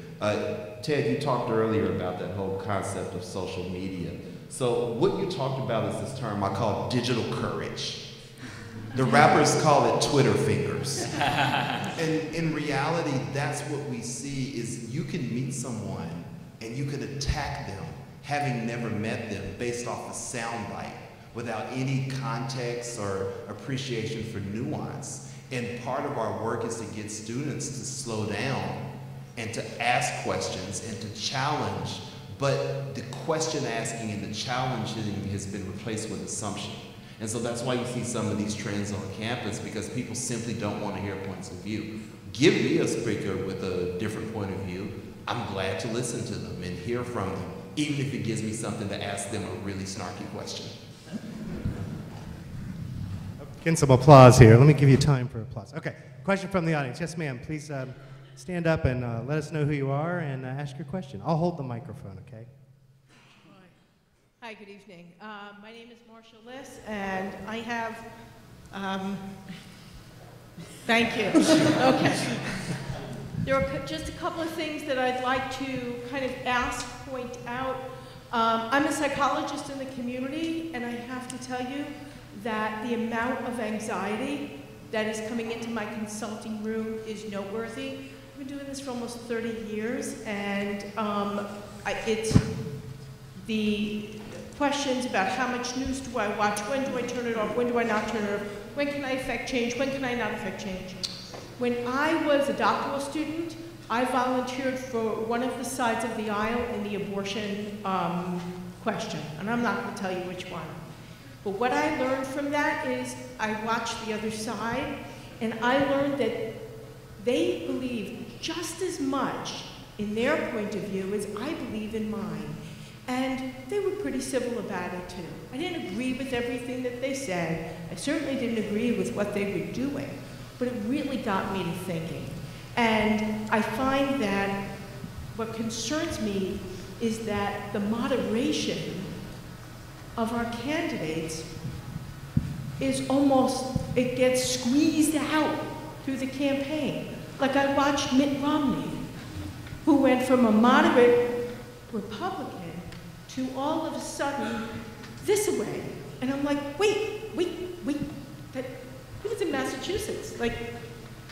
Ted, you talked earlier about that whole concept of social media. So what you talked about is this term I call digital courage. The rappers call it Twitter fingers. And in reality, that's what we see is you can meet someone and you can attack them, having never met them, based off a soundbite, without any context or appreciation for nuance. And part of our work is to get students to slow down and to ask questions and to challenge, but the question asking and the challenging has been replaced with assumption. And so that's why you see some of these trends on campus, because people simply don't want to hear points of view. Give me a speaker with a different point of view. I'm glad to listen to them and hear from them, even if it gives me something to ask them a really snarky question. Getting some applause here. Let me give you time for applause. Okay, question from the audience. Yes, ma'am. Please stand up and let us know who you are and ask your question. I'll hold the microphone, okay? Hi, good evening. My name is Marcia Liss, and I have, thank you. Okay. There are just a couple of things that I'd like to kind of point out. I'm a psychologist in the community, and I have to tell you that the amount of anxiety that is coming into my consulting room is noteworthy. I've been doing this for almost 30 years, and it's the questions about how much news do I watch, when do I turn it off, when do I not turn it off, when can I affect change, when can I not affect change. When I was a doctoral student, I volunteered for one of the sides of the aisle in the abortion question, and I'm not going to tell you which one. But what I learned from that is I watched the other side, and I learned that they believe just as much in their point of view as I believe in mine. And they were pretty civil about it too. I didn't agree with everything that they said. I certainly didn't agree with what they were doing, but it really got me to thinking. And I find that what concerns me is that the moderation of our candidates is almost, it gets squeezed out through the campaign. Like I watched Mitt Romney, who went from a moderate Republican to all of a sudden this way. And I'm like, wait, that, he was in Massachusetts. Like,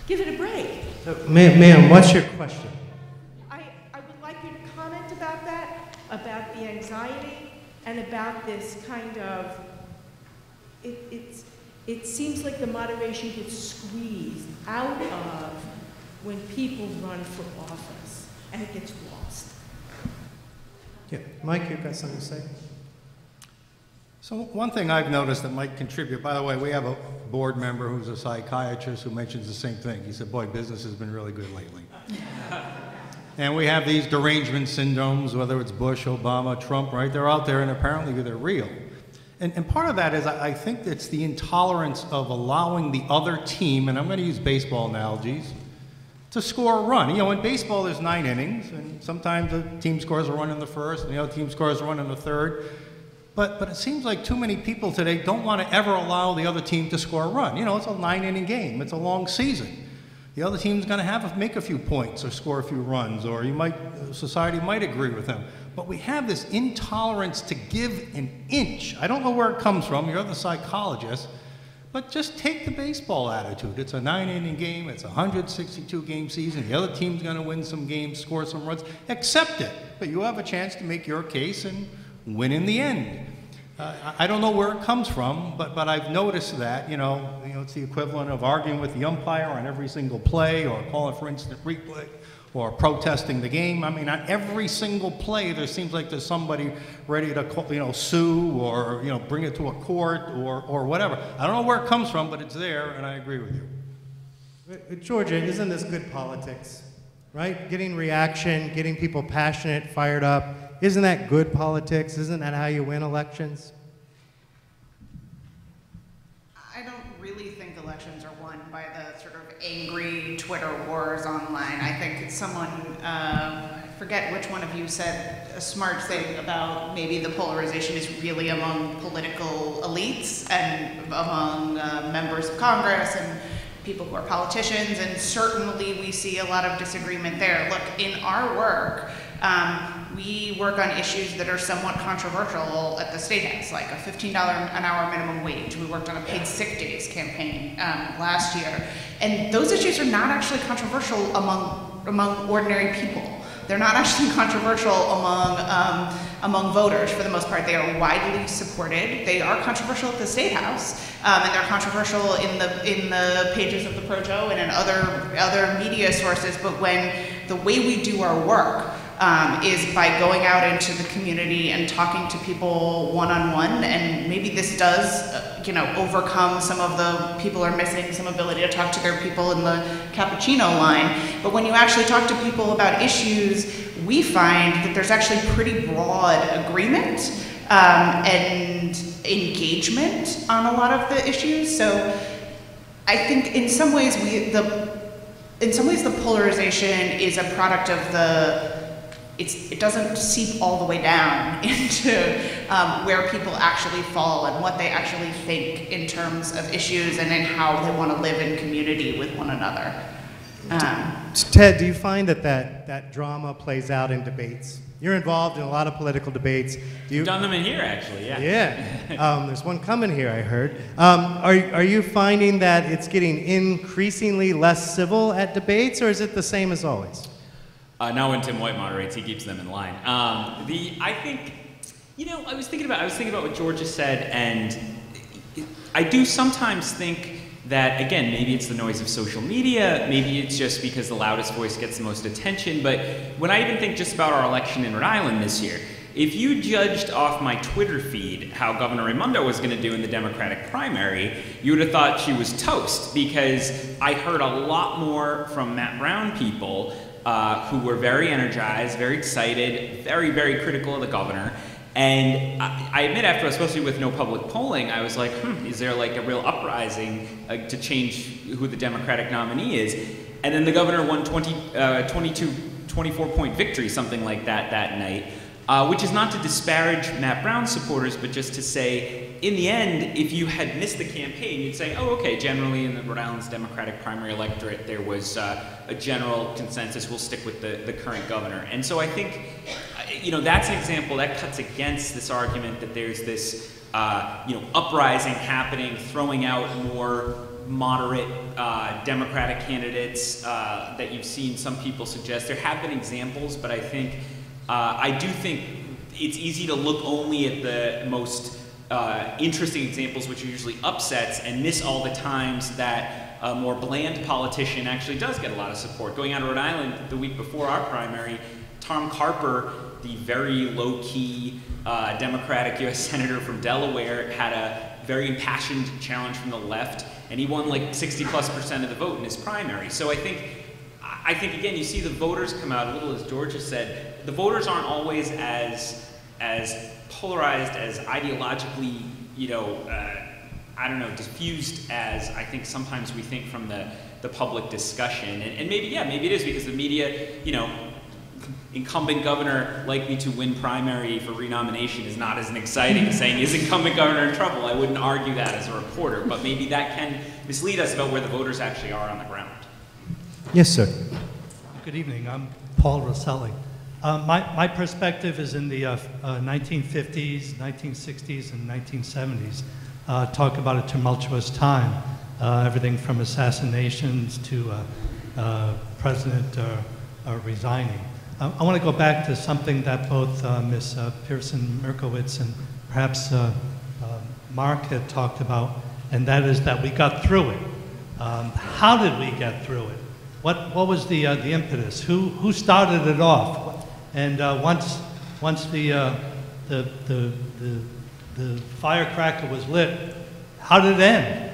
give it a break. So, ma'am, what's your question? I would like you to comment about that, about the anxiety, and about this kind of, it seems like the moderation gets squeezed out of when people run for office, and it gets lost. Yeah, Mike, you've got something to say? So one thing I've noticed that might contribute, by the way, we have a board member who's a psychiatrist who mentions the same thing. He said, boy, business has been really good lately. And we have these derangement syndromes, whether it's Bush, Obama, Trump, right? They're out there and apparently they're real. And part of that is I think it's the intolerance of allowing the other team, and I'm going to use baseball analogies, to score a run. You know, in baseball there's 9 innings, and sometimes the team scores a run in the first, and the other team scores a run in the third. But it seems like too many people today don't want to ever allow the other team to score a run. You know, it's a 9-inning game. It's a long season. The other team's going to make a few points or score a few runs, or society might agree with them. But we have this intolerance to give an inch. I don't know where it comes from. You're the psychologist. But just take the baseball attitude. It's a 9-inning game. It's a 162-game season. The other team's going to win some games, score some runs. Accept it. But you have a chance to make your case and win in the end. I don't know where it comes from, but I've noticed that, you know, it's the equivalent of arguing with the umpire on every single play, or calling for instant replay, or protesting the game. I mean, on every single play, there seems like there's somebody ready to, sue or, bring it to a court or whatever. I don't know where it comes from, but it's there, and I agree with you. Georgia, isn't this good politics, right? Getting reaction, getting people passionate, fired up. Isn't that good politics? Isn't that how you win elections? I don't really think elections are won by the sort of angry Twitter wars online. I think someone, I forget which one of you said a smart thing about maybe the polarization is really among political elites and among members of Congress and people who are politicians, and certainly we see a lot of disagreement there. Look, in our work, we work on issues that are somewhat controversial at the State House, like a $15 an hour minimum wage. We worked on a paid sick days campaign last year. And those issues are not actually controversial among ordinary people. They're not actually controversial among voters for the most part. They are widely supported. They are controversial at the State House, and they're controversial in the pages of the Projo and in other media sources. But when the way we do our work is by going out into the community and talking to people one-on-one, and maybe this does, overcome some of the people are missing some ability to talk to their people in the cappuccino line. But when you actually talk to people about issues, we find that there's actually pretty broad agreement and engagement on a lot of the issues. So I think in some ways the polarization is a product of it doesn't seep all the way down into where people actually fall and what they actually think in terms of issues and in how they want to live in community with one another. Ted, do you find that drama plays out in debates? You're involved in a lot of political debates. You've done them in here, actually, yeah. Yeah. There's one coming here, I heard. Are you finding that it's getting increasingly less civil at debates, or is it the same as always? Not when Tim White moderates, he keeps them in line. I think, I was thinking about what Georgia said, and I do sometimes think that, again, maybe it's the noise of social media, maybe it's just because the loudest voice gets the most attention, but when I even think just about our election in Rhode Island this year, if you judged off my Twitter feed how Governor Raimondo was going to do in the Democratic primary, you would have thought she was toast, because I heard a lot more from Matt Brown people who were very energized, very excited, very, very critical of the governor. And I admit, after especially with no public polling, I was like, is there like a real uprising to change who the Democratic nominee is? And then the governor won 24-point victory, something like that night, which is not to disparage Matt Brown's supporters, but just to say, in the end, if you had missed the campaign, you'd say, oh, okay, generally in the Rhode Island's Democratic primary electorate, there was a general consensus, we'll stick with the current governor. And so I think, that's an example that cuts against this argument that there's this, uprising happening, throwing out more moderate Democratic candidates that you've seen some people suggest. There have been examples, but I do think it's easy to look only at the most interesting examples, which are usually upsets, and miss all the times that a more bland politician actually does get a lot of support. Going out to Rhode Island the week before our primary, Tom Carper, the very low-key Democratic U.S. Senator from Delaware, had a very impassioned challenge from the left, and he won like 60+% of the vote in his primary. So I think again, you see the voters come out, a little as Georgia said, the voters aren't always as polarized, as ideologically, diffused as I think sometimes we think from the public discussion. And maybe it is because the media, incumbent governor likely to win primary for renomination is not as exciting as saying, is incumbent governor in trouble? I wouldn't argue that as a reporter, but maybe that can mislead us about where the voters actually are on the ground. Yes, sir. Good evening. I'm Paul Rosselli. My perspective is in the 1950s, 1960s, and 1970s. Talk about a tumultuous time, everything from assassinations to president resigning. I want to go back to something that both Ms. Pearson-Merkowitz and perhaps Mark had talked about, and that is that we got through it. How did we get through it? What was the impetus? Who started it off? And once the firecracker was lit, how did it end?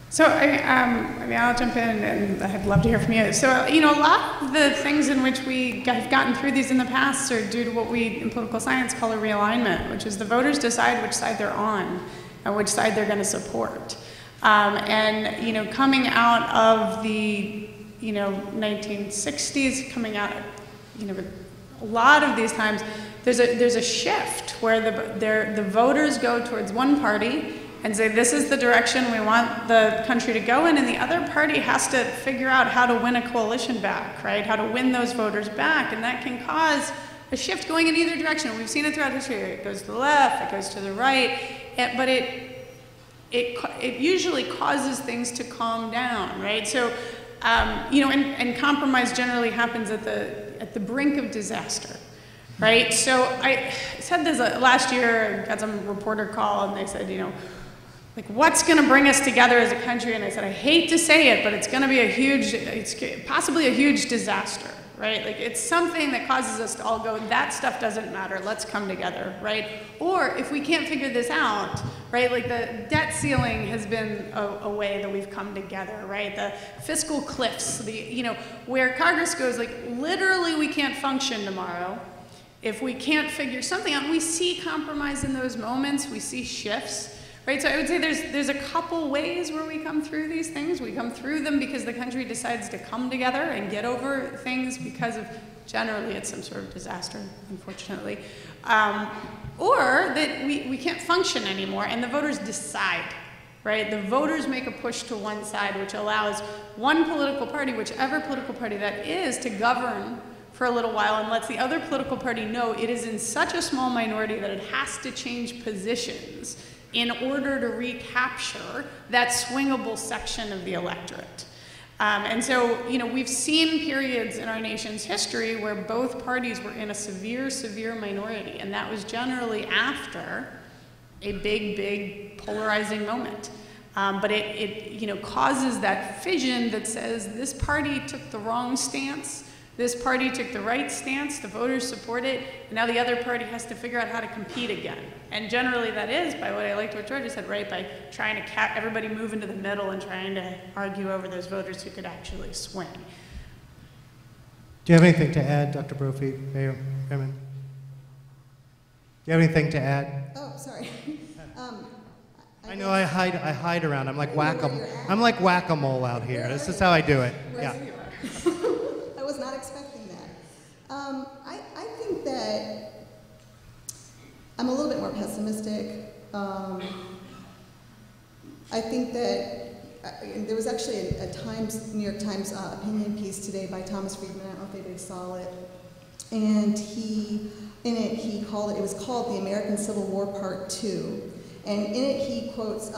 So, I'll jump in, and I'd love to hear from you. So, a lot of the things in which we have gotten through these in the past are due to what we in political science call a realignment, which is the voters decide which side they're on and which side they're going to support. Coming out of the, 1960s, coming out, a lot of these times, there's a shift where the voters go towards one party and say, this is the direction we want the country to go in, and the other party has to figure out how to win a coalition back, right? How to win those voters back, and that can cause a shift going in either direction. We've seen it throughout history. It goes to the left, it goes to the right, but it usually causes things to calm down, right? So, and compromise generally happens at the brink of disaster, right? So I said this last year, I got some reporter call, and they said, like, what's going to bring us together as a country? And I said, I hate to say it, but it's going to be possibly a huge disaster, right? Like it's something that causes us to all go, that stuff doesn't matter, let's come together, right? Or if we can't figure this out, right, like the debt ceiling has been a way that we've come together, right? The fiscal cliffs, where Congress goes, like literally we can't function tomorrow if we can't figure something out. We see compromise in those moments, we see shifts. Right, so I would say there's a couple ways where we come through these things. We come through them because the country decides to come together and get over things because of, generally it's some sort of disaster, unfortunately. Or that we can't function anymore and the voters decide, right? The voters make a push to one side, which allows one political party, whichever political party that is, to govern for a little while and lets the other political party know it is in such a small minority that it has to change positions in order to recapture that swingable section of the electorate. And so, we've seen periods in our nation's history where both parties were in a severe, severe minority, and that was generally after a big, big polarizing moment. But it causes that fission that says this party took the wrong stance, this party took the right stance, the voters support it, and now the other party has to figure out how to compete again. And generally that is, by what I liked what Georgia said, right, by trying to everybody move into the middle and trying to argue over those voters who could actually swing. Do you have anything to add, Dr. Brophy, Mayor Ehrman? Do you have anything to add? Oh, sorry. I know I hide around. I'm like whack-a-mole out here. This is how I do it. Yeah. I was not expecting that. I think that I'm a little bit more pessimistic. I think that there was actually a New York Times opinion piece today by Thomas Friedman. I don't know if anybody saw it. And it was called The American Civil War Part 2. And in it he quotes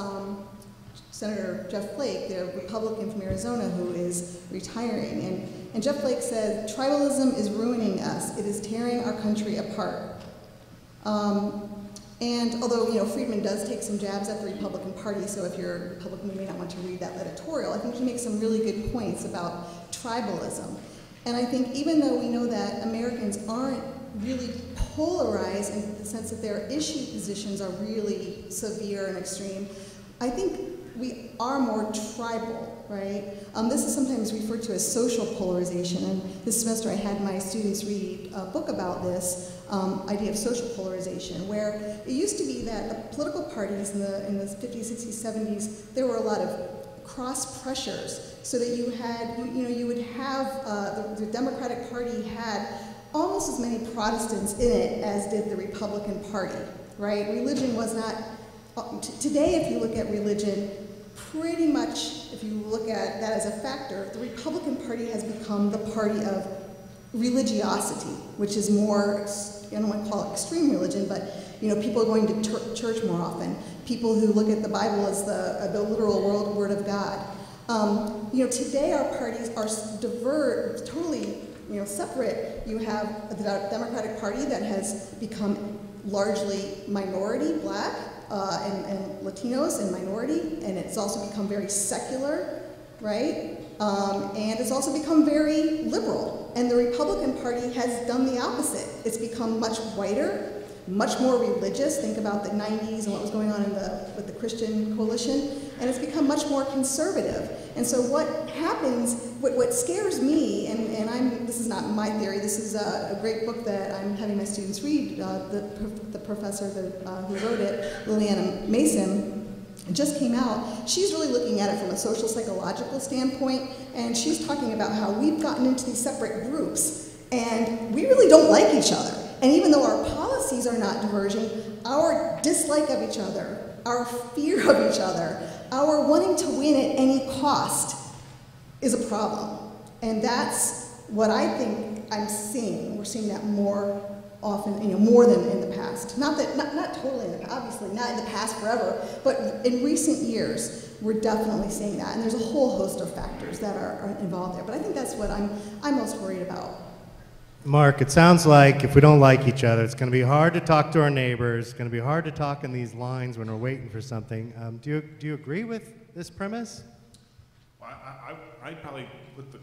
Senator Jeff Flake, the Republican from Arizona who is retiring. And Jeff Flake said, "Tribalism is ruining us. It is tearing our country apart." And although Friedman does take some jabs at the Republican Party, so if you're a Republican, you may not want to read that editorial, I think he makes some really good points about tribalism. And I think even though we know that Americans aren't really polarized in the sense that their issue positions are really severe and extreme, I think we are more tribal, right? This is sometimes referred to as social polarization, and this semester I had my students read a book about this idea of social polarization, where it used to be that the political parties in the 50s, 60s, 70s, there were a lot of cross pressures, so that you would have, the Democratic Party had almost as many Protestants in it as did the Republican Party, right? Religion was not, today if you look at religion, pretty much, if you look at that as a factor, the Republican Party has become the party of religiosity, which is more, I don't want to call it extreme religion, but people going to church more often, people who look at the Bible as the literal word of God. Today our parties are totally separate. You have the Democratic Party that has become largely minority, black, and Latinos and minority, and it's also become very secular, right? And it's also become very liberal. And the Republican Party has done the opposite. It's become much whiter, much more religious. Think about the 90s and what was going on with the Christian coalition. And it's become much more conservative. And so what happens, what scares me, and this is not my theory, this is a great book that I'm having my students read, the professor who wrote it, Liliana Mason, just came out. She's really looking at it from a social psychological standpoint, and she's talking about how we've gotten into these separate groups, and we really don't like each other. And even though our policies are not diverging, our dislike of each other, our fear of each other, our wanting to win at any cost is a problem. And that's what I think I'm seeing. We're seeing that more often, more than in the past. Not totally in the past, obviously, not in the past forever, but in recent years, we're definitely seeing that. And there's a whole host of factors that are involved there. But I think that's what I'm most worried about. Mark, it sounds like if we don't like each other, it's going to be hard to talk to our neighbors. It's going to be hard to talk in these lines when we're waiting for something. Do you agree with this premise? Well, I'd probably put the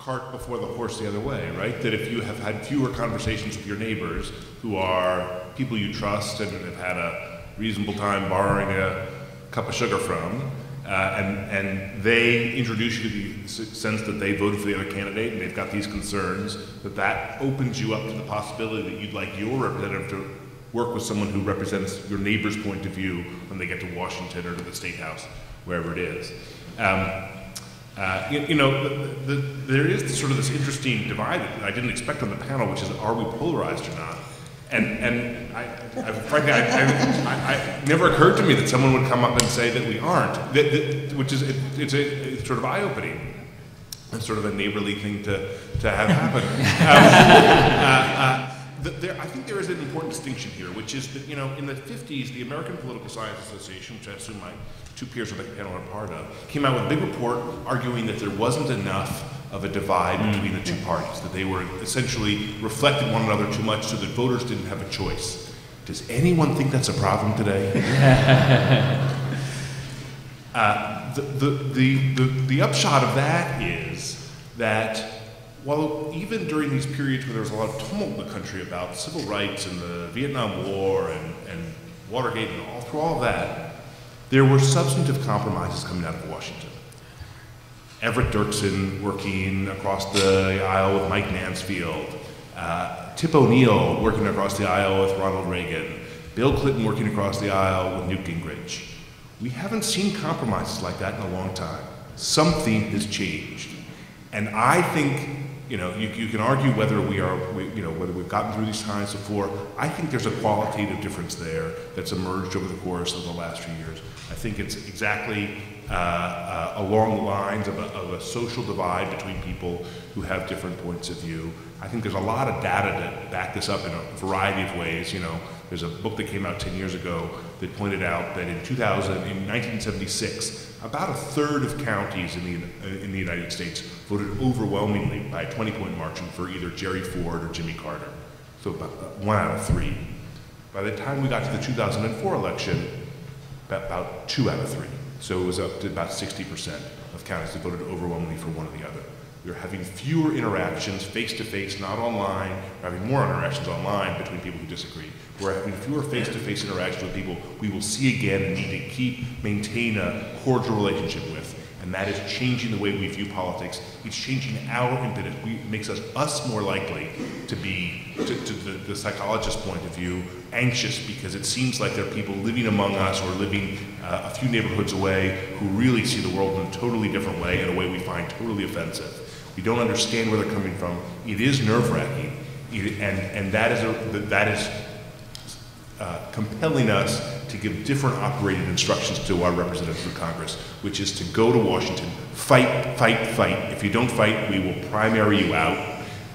cart before the horse the other way, right? That if you have had fewer conversations with your neighbors who are people you trust and have had a reasonable time borrowing a cup of sugar from, and they introduce you to the sense that they voted for the other candidate and they've got these concerns, that opens you up to the possibility that you'd like your representative to work with someone who represents your neighbor's point of view when they get to Washington or to the State House, wherever it is. There is sort of this interesting divide that I didn't expect on the panel, which is, are we polarized or not? And frankly, it never occurred to me that someone would come up and say that we aren't, which is, it's sort of eye-opening. It's sort of a neighborly thing to have happen. I think there is an important distinction here, which is that, in the 50s, the American Political Science Association, which I assume my two peers on the panel are part of, came out with a big report arguing that there wasn't enough of a divide between the two parties, that they were essentially reflected one another too much so that voters didn't have a choice. Does anyone think that's a problem today? The upshot of that is that while even during these periods where there was a lot of tumult in the country about civil rights and the Vietnam War and Watergate and through all of that, there were substantive compromises coming out of Washington. Everett Dirksen working across the aisle with Mike Mansfield, Tip O'Neill working across the aisle with Ronald Reagan, Bill Clinton working across the aisle with Newt Gingrich. We haven't seen compromises like that in a long time. Something has changed. And I think, you can argue whether whether we've gotten through these times before. I think there's a qualitative difference there that's emerged over the course of the last few years. I think it's exactly along the lines of a social divide between people who have different points of view. I think there's a lot of data that back this up in a variety of ways. There's a book that came out 10 years ago that pointed out that in 1976, about a third of counties in the United States voted overwhelmingly by a 20-point margin for either Jerry Ford or Jimmy Carter. So about 1 out of 3. By the time we got to the 2004 election, about 2 out of 3. So it was up to about 60% of counties that voted overwhelmingly for one or the other. We're having fewer interactions face-to-face, not online. We're having more interactions online between people who disagree. We're having fewer face-to-face interactions with people we will see again and need to maintain a cordial relationship with. And that is changing the way we view politics. It's changing our impetus. It makes us more likely to be, to the psychologist's point of view, anxious because it seems like there are people living among us or living a few neighborhoods away who really see the world in a totally different way, in a way we find totally offensive. We don't understand where they're coming from. It is nerve-wracking, and that is compelling us to give different operating instructions to our representatives in Congress, which is to go to Washington, fight, fight, fight. If you don't fight, we will primary you out.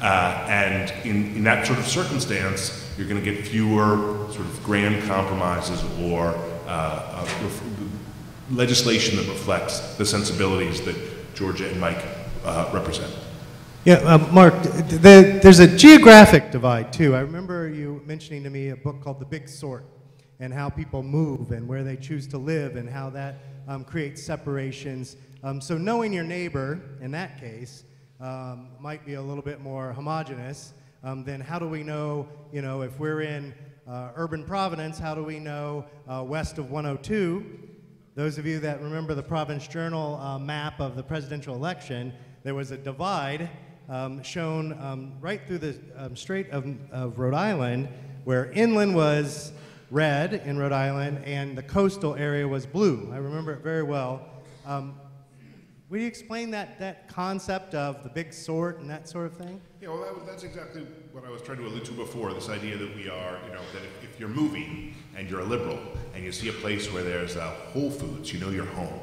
And in that sort of circumstance, you're going to get fewer sort of grand compromises or legislation that reflects the sensibilities that Georgia and Mike represent. Yeah, Mark, there's a geographic divide too. I remember you mentioning to me a book called The Big Sort and how people move and where they choose to live and how that creates separations. So knowing your neighbor, in that case, might be a little bit more homogenous. Then how do we know, if we're in urban Providence, how do we know west of 102? Those of you that remember the Providence Journal map of the presidential election, there was a divide shown right through the Strait of Rhode Island, where inland was red in Rhode Island and the coastal area was blue. I remember it very well. Will you explain that concept of the big sort and that sort of thing? Yeah, well, that's exactly what I was trying to allude to before, this idea that we are, that if you're moving and you're a liberal and you see a place where there's Whole Foods, you're home.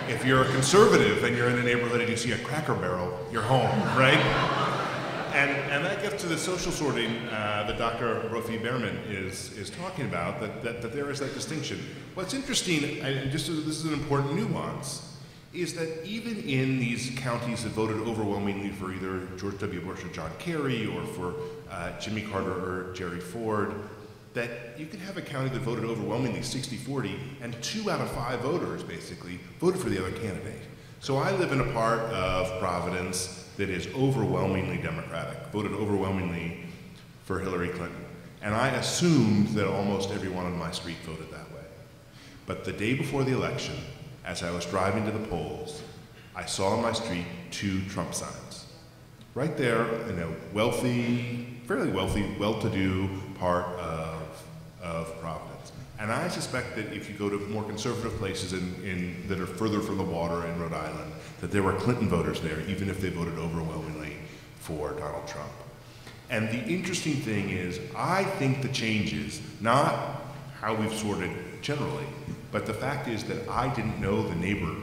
If you're a conservative and you're in a neighborhood and you see a Cracker Barrel, you're home, right? And that gets to the social sorting that Dr. Brophy Behrman is talking about, that there is that distinction. What's interesting, and this is an important nuance, is that even in these counties that voted overwhelmingly for either George W. Bush or John Kerry or for Jimmy Carter or Jerry Ford, that you could have a county that voted overwhelmingly 60-40 and 2 out of 5 voters basically voted for the other candidate. So I live in a part of Providence that is overwhelmingly Democratic, voted overwhelmingly for Hillary Clinton. And I assumed that almost everyone on my street voted that way. But the day before the election, as I was driving to the polls, I saw on my street 2 Trump signs. Right there in a wealthy, fairly wealthy, well-to-do part of Providence. And I suspect that if you go to more conservative places that are further from the water in Rhode Island, that there were Clinton voters there, even if they voted overwhelmingly for Donald Trump. And the interesting thing is, I think the change is not how we've sorted generally, but the fact is that I didn't know the neighbor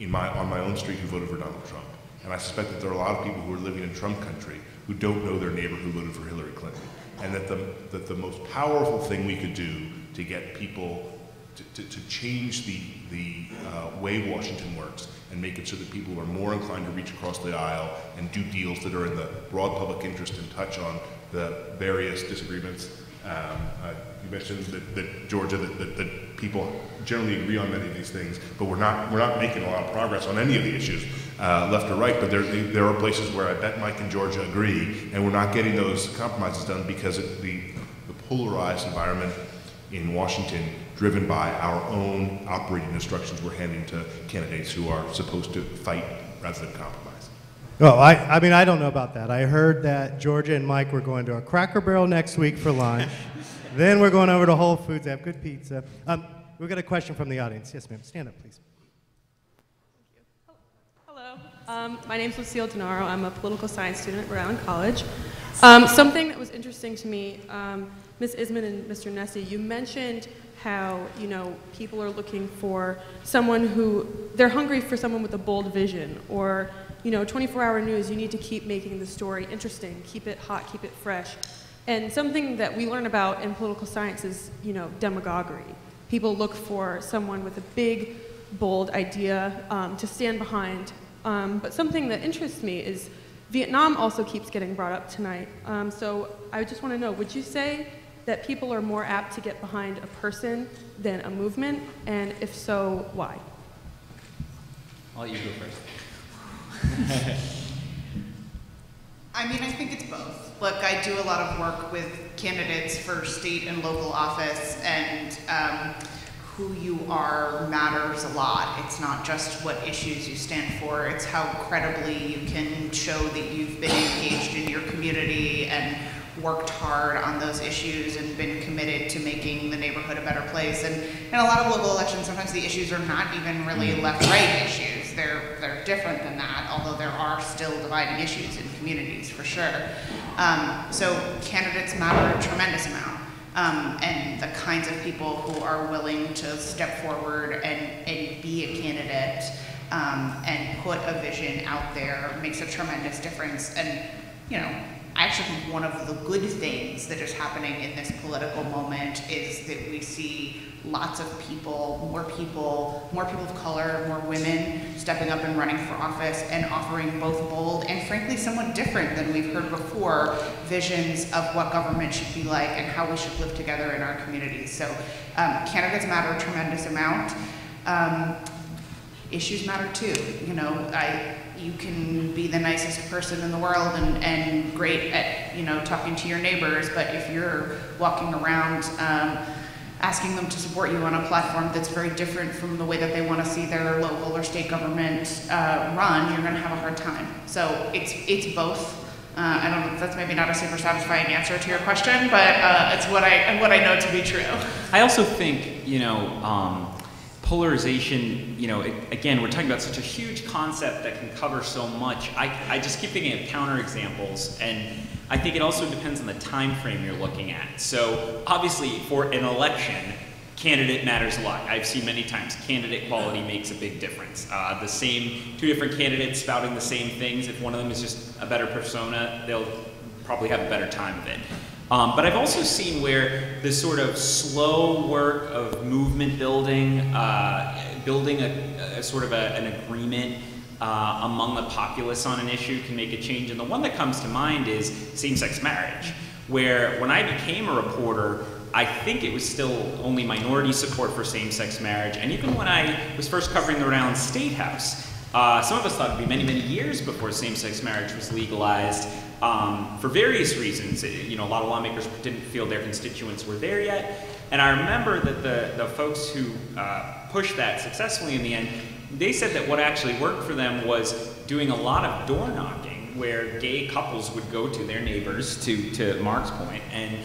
on my own street who voted for Donald Trump. And I suspect that there are a lot of people who are living in Trump country who don't know their neighbor who voted for Hillary Clinton. And that the most powerful thing we could do to get people to change the way Washington works and make it so that people are more inclined to reach across the aisle and do deals that are in the broad public interest and touch on the various disagreements. You mentioned that Georgia, that people generally agree on many of these things, but we're not making a lot of progress on any of the issues, left or right. But there are places where I bet Mike and Georgia agree, and we're not getting those compromises done because of the polarized environment in Washington, driven by our own operating instructions we're handing to candidates who are supposed to fight rather than compromise. Well, I mean, I don't know about that. I heard that Georgia and Mike were going to a Cracker Barrel next week for lunch. Then we're going over to Whole Foods. They have good pizza. We've got a question from the audience. Yes, ma'am. Stand up, please. Hello. My name's Lucille Denaro. I'm a political science student at Rhode Island College. Something that was interesting to me, Ms. Isman and Mr. Nessie, you mentioned how, people are looking for someone they're hungry for someone with a bold vision, or, 24-hour news, you need to keep making the story interesting, keep it hot, keep it fresh. And something that we learn about in political science is, demagoguery. People look for someone with a big, bold idea to stand behind. But something that interests me is Vietnam also keeps getting brought up tonight. So I just want to know, would you say that people are more apt to get behind a person than a movement? And if so, why? I'll let you go first. I mean, I think it's both. Look, I do a lot of work with candidates for state and local office, and who you are matters a lot. It's not just what issues you stand for, it's how credibly you can show that you've been engaged in your community and worked hard on those issues and been committed to making the neighborhood a better place. And in a lot of local elections, sometimes the issues are not even really left-right issues. They're different than that, although there are still dividing issues in communities, for sure. So candidates matter a tremendous amount. And the kinds of people who are willing to step forward and be a candidate and put a vision out there makes a tremendous difference. And, I actually think one of the good things that is happening in this political moment is that we see lots of people, more people of color, more women stepping up and running for office and offering both bold and frankly somewhat different than we've heard before visions of what government should be like and how we should live together in our communities. So candidates matter a tremendous amount. Issues matter too. You can be the nicest person in the world and great at talking to your neighbors, but if you're walking around asking them to support you on a platform that's very different from the way that they want to see their local or state government run, you're going to have a hard time. So it's both. I don't know if that's maybe not a super satisfying answer to your question, but it's what I know to be true. I also think polarization, again, we're talking about such a huge concept that can cover so much. I just keep thinking of counterexamples, and I think it also depends on the time frame you're looking at. So obviously for an election, candidate matters a lot. I've seen many times candidate quality makes a big difference. The same two different candidates spouting the same things, if one of them is just a better persona, they'll probably have a better time of it. But I've also seen where this sort of slow work of movement building, building a sort of an agreement among the populace on an issue can make a change. And the one that comes to mind is same-sex marriage, where when I became a reporter, I think it was still only minority support for same-sex marriage. And even when I was first covering the Rhode Island State House, Some of us thought it would be many, many years before same-sex marriage was legalized for various reasons. You know, a lot of lawmakers didn't feel their constituents were there yet. And I remember that the folks who pushed that successfully in the end, they said that what actually worked for them was doing a lot of door knocking, where gay couples would go to their neighbors, to Mark's point, and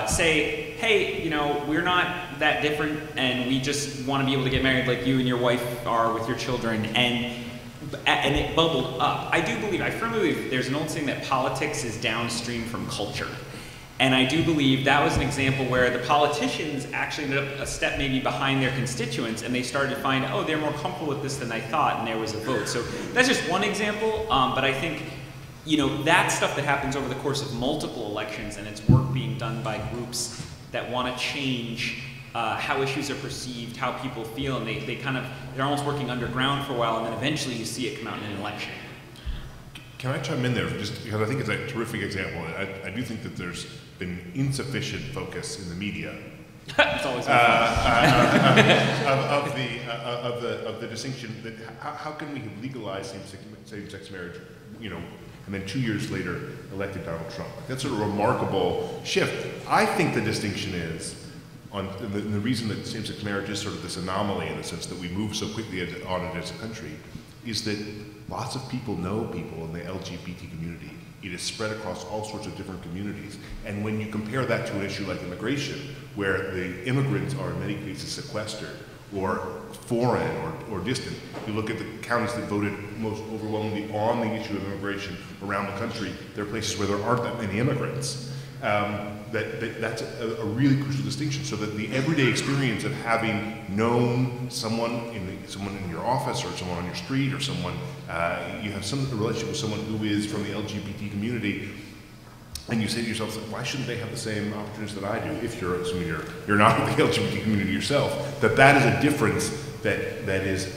say, hey, you know, we're not that different, and we just want to be able to get married like you and your wife are with your children, and it bubbled up. I firmly believe there's an old saying that politics is downstream from culture. And I do believe that was an example where the politicians actually ended up a step maybe behind their constituents, and they started to find, oh, they're more comfortable with this than I thought, and there was a vote. So that's just one example, but I think, you know, that stuff that happens over the course of multiple elections, and it's work being done by groups that want to change how issues are perceived, how people feel, and they're almost working underground for a while, and then eventually you see it come out in an election. Can I chime in there, just because I think it's a terrific example. I do think that there's been insufficient focus in the media it's always of the distinction that how can we have legalized same-sex marriage, you know, and then 2 years later elected Donald Trump. That's a remarkable shift. I think the distinction is the reason that same-sex marriage is sort of this anomaly in the sense that we move so quickly on it as a country is that lots of people know people in the LGBT community. It is spread across all sorts of different communities. And when you compare that to an issue like immigration, where the immigrants are in many cases sequestered or foreign or distant, you look at the counties that voted most overwhelmingly on the issue of immigration around the country, there are places where there aren't that many immigrants. That's a really crucial distinction, so that the everyday experience of having known someone in your office or someone on your street or someone, you have some relationship with someone who is from the LGBT community, and you say to yourself, why shouldn't they have the same opportunities that I do if you're assuming you're not in the LGBT community yourself? That is a difference that is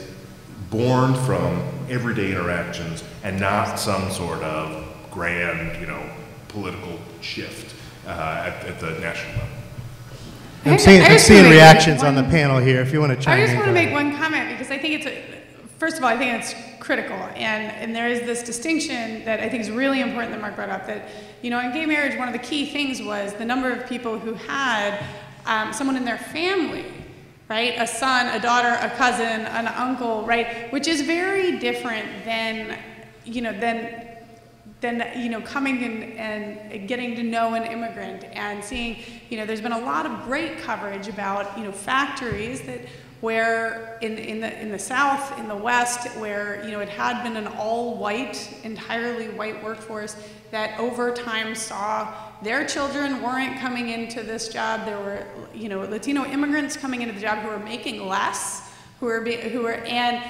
born from everyday interactions and not some sort of grand, you know, political shift at the national level. I'm seeing reactions on the panel here. If you want to chime in. I just want to make one comment because I think first of all, I think it's critical, and there is this distinction that I think is really important that Mark brought up, that, you know, in gay marriage, one of the key things was the number of people who had someone in their family, right? A son, a daughter, a cousin, an uncle, right? Which is very different than, you know, coming in and getting to know an immigrant and seeing, you know, there's been a lot of great coverage about, you know, factories that where in the South, in the West, where, you know, it had been an all-white, entirely white workforce that over time saw their children weren't coming into this job. There were, you know, Latino immigrants coming into the job who were making less, and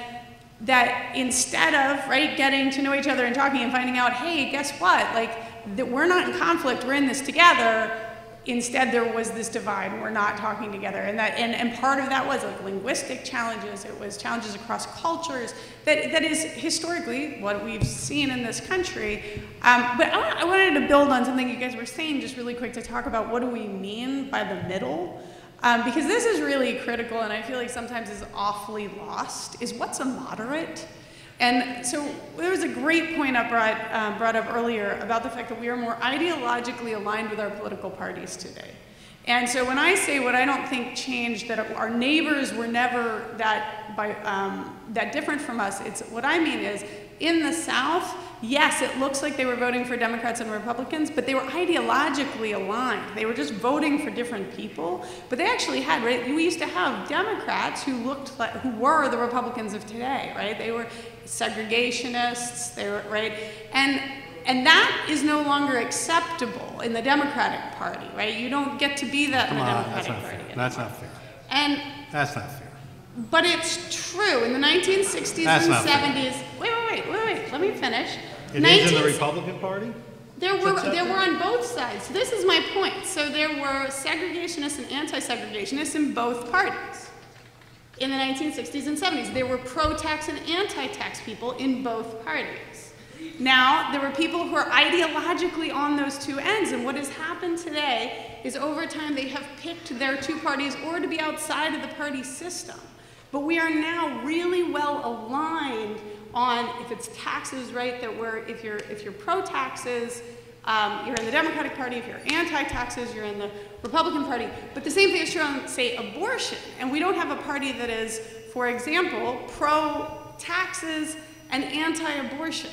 that instead of, right, getting to know each other and talking and finding out, hey, guess what, like, that we're not in conflict, we're in this together, instead there was this divide, and we're not talking together. And part of that was like linguistic challenges, it was challenges across cultures, that is historically what we've seen in this country. But I wanted to build on something you guys were saying just really quick to talk about what do we mean by the middle. Because this is really critical, and I feel like sometimes is awfully lost, is what's a moderate? And so there was a great point brought up earlier about the fact that we are more ideologically aligned with our political parties today. And so when I say what I don't think changed, that our neighbors were never that different from us, it's what I mean is, in the South, yes, it looks like they were voting for Democrats and Republicans, but they were ideologically aligned. They were just voting for different people, but they actually had, right? We used to have Democrats who were the Republicans of today, right? They were segregationists, they were, right? And that is no longer acceptable in the Democratic Party, right? You don't get to be that in the Democratic Party. That's not fair. And that's not fair. But it's true. In the 1960s and 70s, wait, let me finish. It is in the Republican Party? There were on both sides. So this is my point. So there were segregationists and anti-segregationists in both parties. In the 1960s and 70s, there were pro-tax and anti-tax people in both parties. Now, there were people who are ideologically on those two ends, and what has happened today is over time they have picked their two parties or to be outside of the party system. But we are now really well aligned on if it's taxes, right? That if you're pro-taxes, you're in the Democratic Party. If you're anti-taxes, you're in the Republican Party. But the same thing is true on, say, abortion. And we don't have a party that is, for example, pro-taxes and anti-abortion.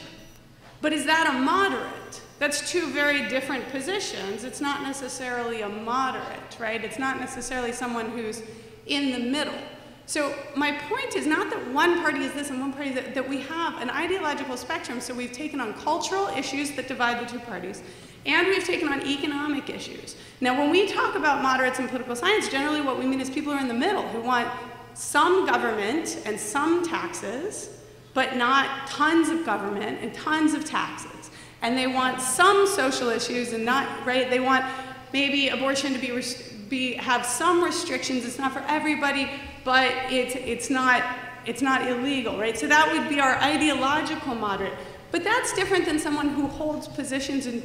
But is that a moderate? That's two very different positions. It's not necessarily a moderate, right? It's not necessarily someone who's in the middle. So my point is not that one party is this and one party is that we have an ideological spectrum. So we've taken on cultural issues that divide the two parties, and we've taken on economic issues. Now, when we talk about moderates in political science, generally what we mean is people who are in the middle, who want some government and some taxes, but not tons of government and tons of taxes. And they want some social issues and not, right? They want maybe abortion to have some restrictions. It's not for everybody, but it's not illegal, right? So that would be our ideological moderate. But that's different than someone who holds positions in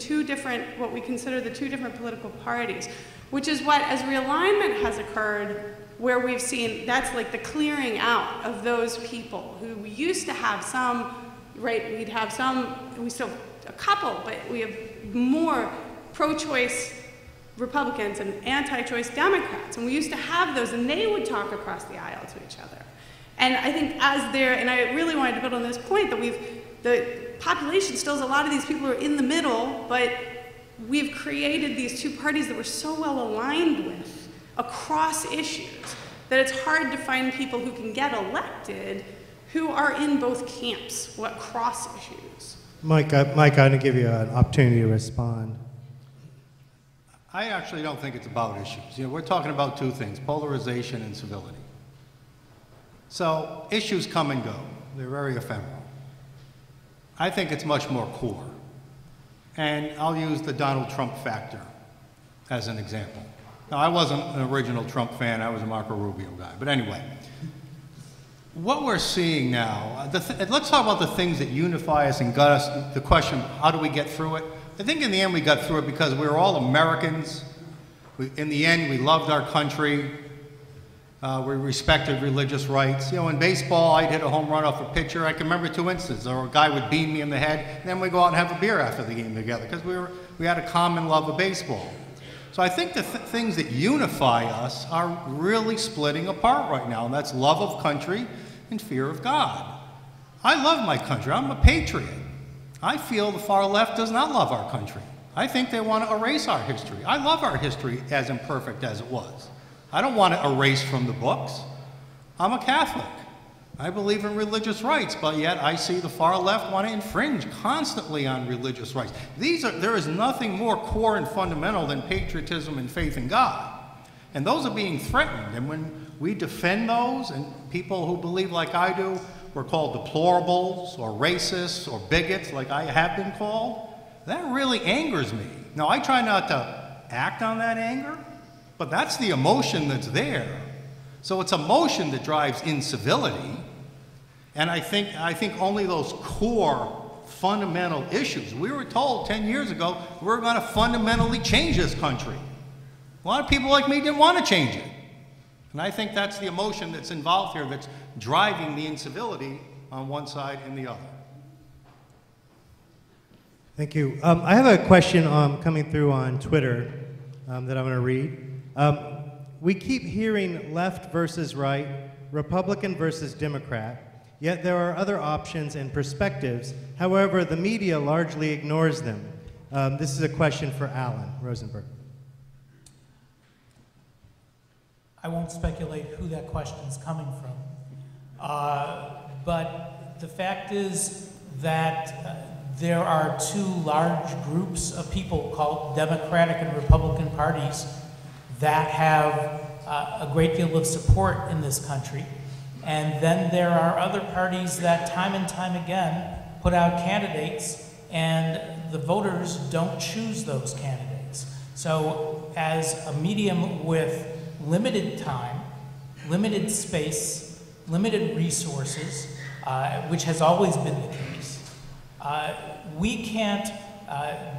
what we consider the two different political parties, which is what, as realignment has occurred, where we've seen, that's like the clearing out of those people who we used to have some, right? We still a couple, but we have more pro-choice Republicans and anti-choice Democrats. And we used to have those, and they would talk across the aisle to each other. And I think and I really wanted to build on this point that the population still has a lot of these people who are in the middle, but we've created these two parties that we're so well aligned with across issues that it's hard to find people who can get elected who are in both camps, cross issues. Mike, I'm going to give you an opportunity to respond. I actually don't think it's about issues. You know, we're talking about two things, polarization and civility. So issues come and go. They're very ephemeral. I think it's much more core. And I'll use the Donald Trump factor as an example. Now, I wasn't an original Trump fan. I was a Marco Rubio guy. But anyway, what we're seeing now, let's talk about the things that unify us and got us, the question, how do we get through it? I think in the end we got through it because we were all Americans. In the end, we loved our country. We respected religious rights. You know, in baseball, I'd hit a home run off a pitcher. I can remember two instances, or a guy would beam me in the head, and then we'd go out and have a beer after the game together because we had a common love of baseball. So I think the things that unify us are really splitting apart right now, and that's love of country and fear of God. I love my country. I'm a patriot. I feel the far left does not love our country. I think they want to erase our history. I love our history as imperfect as it was. I don't want to erase from the books. I'm a Catholic. I believe in religious rights, but yet I see the far left want to infringe constantly on religious rights. There is nothing more core and fundamental than patriotism and faith in God. And those are being threatened. And when we defend those, and people who believe like I do, we're called deplorables or racists or bigots like I have been called, that really angers me. Now, I try not to act on that anger, but that's the emotion that's there. So it's emotion that drives incivility, and I think only those core fundamental issues. We were told 10 years ago we're going to fundamentally change this country. A lot of people like me didn't want to change it. And I think that's the emotion that's involved here that's driving the incivility on one side and the other. Thank you. I have a question coming through on Twitter that I'm going to read. We keep hearing left versus right, Republican versus Democrat, yet there are other options and perspectives. However, the media largely ignores them. This is a question for Alan Rosenberg. I won't speculate who that question's coming from. But the fact is that there are two large groups of people called Democratic and Republican parties that have a great deal of support in this country. And then there are other parties that time and time again put out candidates, and the voters don't choose those candidates. So as a medium with limited time, limited space, limited resources, which has always been the case, we can't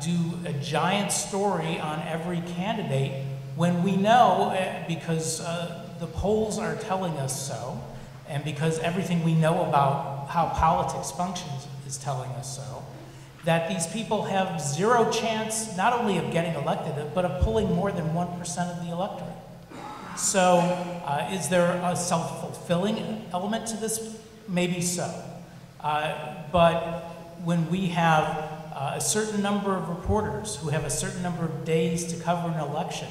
do a giant story on every candidate when we know, because the polls are telling us so, and because everything we know about how politics functions is telling us so, that these people have zero chance not only of getting elected, but of pulling more than 1% of the electorate. So is there a self-fulfilling element to this? Maybe so. But when we have a certain number of reporters who have a certain number of days to cover an election,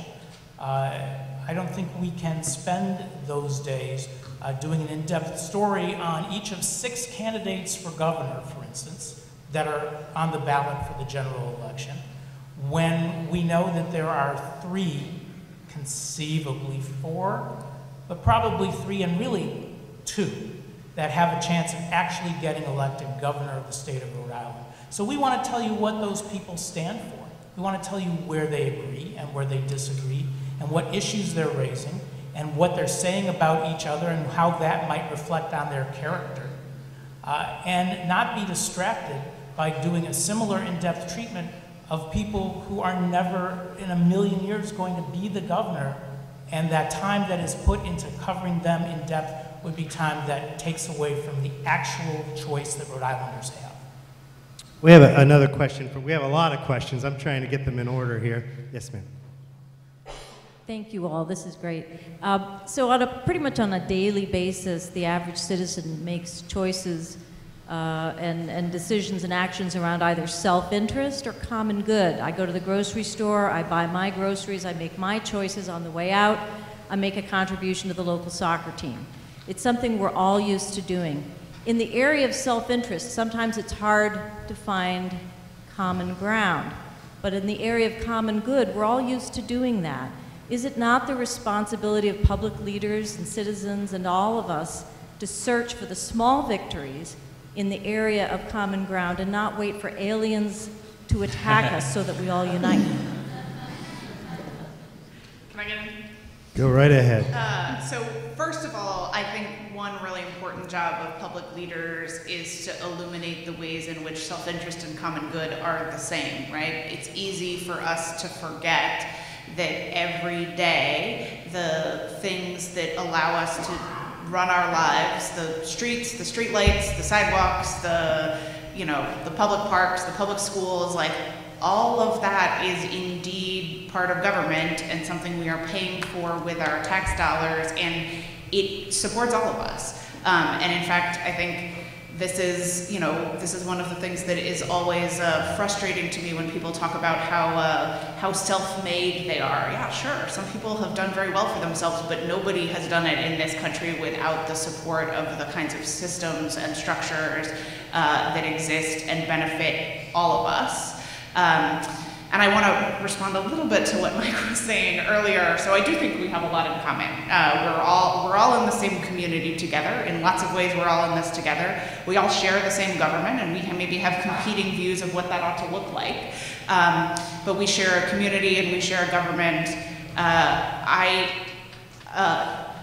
I don't think we can spend those days doing an in-depth story on each of 6 candidates for governor, for instance, that are on the ballot for the general election, when we know that there are 3, conceivably 4, but probably 3 and really 2 that have a chance of actually getting elected governor of the state of Rhode Island. So we want to tell you what those people stand for. We want to tell you where they agree and where they disagree and what issues they're raising and what they're saying about each other and how that might reflect on their character. And not be distracted by doing a similar in-depth treatment of people who are never in a million years going to be the governor, and that time that is put into covering them in depth would be time that takes away from the actual choice that Rhode Islanders have. We have another question. We have a lot of questions. I'm trying to get them in order here. Yes, ma'am. Thank you all. This is great. So pretty much on a daily basis, the average citizen makes choices and decisions and actions around either self-interest or common good. I go to the grocery store, I buy my groceries, I make my choices on the way out, I make a contribution to the local soccer team. It's something we're all used to doing. In the area of self-interest, sometimes it's hard to find common ground. But in the area of common good, we're all used to doing that. Is it not the responsibility of public leaders and citizens and all of us to search for the small victories in the area of common ground and not wait for aliens to attack us so that we all unite? Can I get in? Go right ahead. So first of all, I think one really important job of public leaders is to illuminate the ways in which self-interest and common good are the same, right? It's easy for us to forget that every day the things that allow us to run our lives, the streets, the street lights, the sidewalks, the public parks, the public schools, like all of that is indeed part of government and something we are paying for with our tax dollars, and it supports all of us. And in fact, I think this is one of the things that is always frustrating to me when people talk about how self-made they are. Yeah, sure, some people have done very well for themselves, but nobody has done it in this country without the support of the kinds of systems and structures that exist and benefit all of us. And I want to respond a little bit to what Mike was saying earlier. So I do think we have a lot in common. We're all in the same community together. In lots of ways, we're all in this together. We all share the same government, and we can maybe have competing views of what that ought to look like. But we share a community and we share a government. I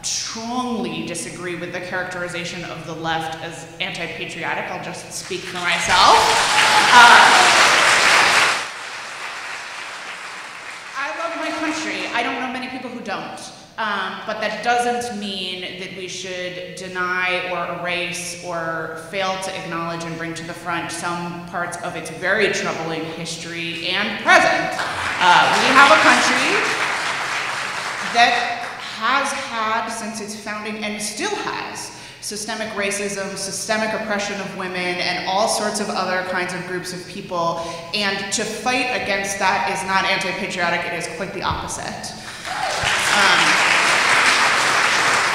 strongly disagree with the characterization of the left as anti-patriotic. I'll just speak for myself. I don't know many people who don't, but that doesn't mean that we should deny or erase or fail to acknowledge and bring to the front some parts of its very troubling history and present. We have a country that has had, since its founding, and still has, systemic racism, systemic oppression of women, and all sorts of other kinds of groups of people. And to fight against that is not anti-patriotic, it is quite the opposite.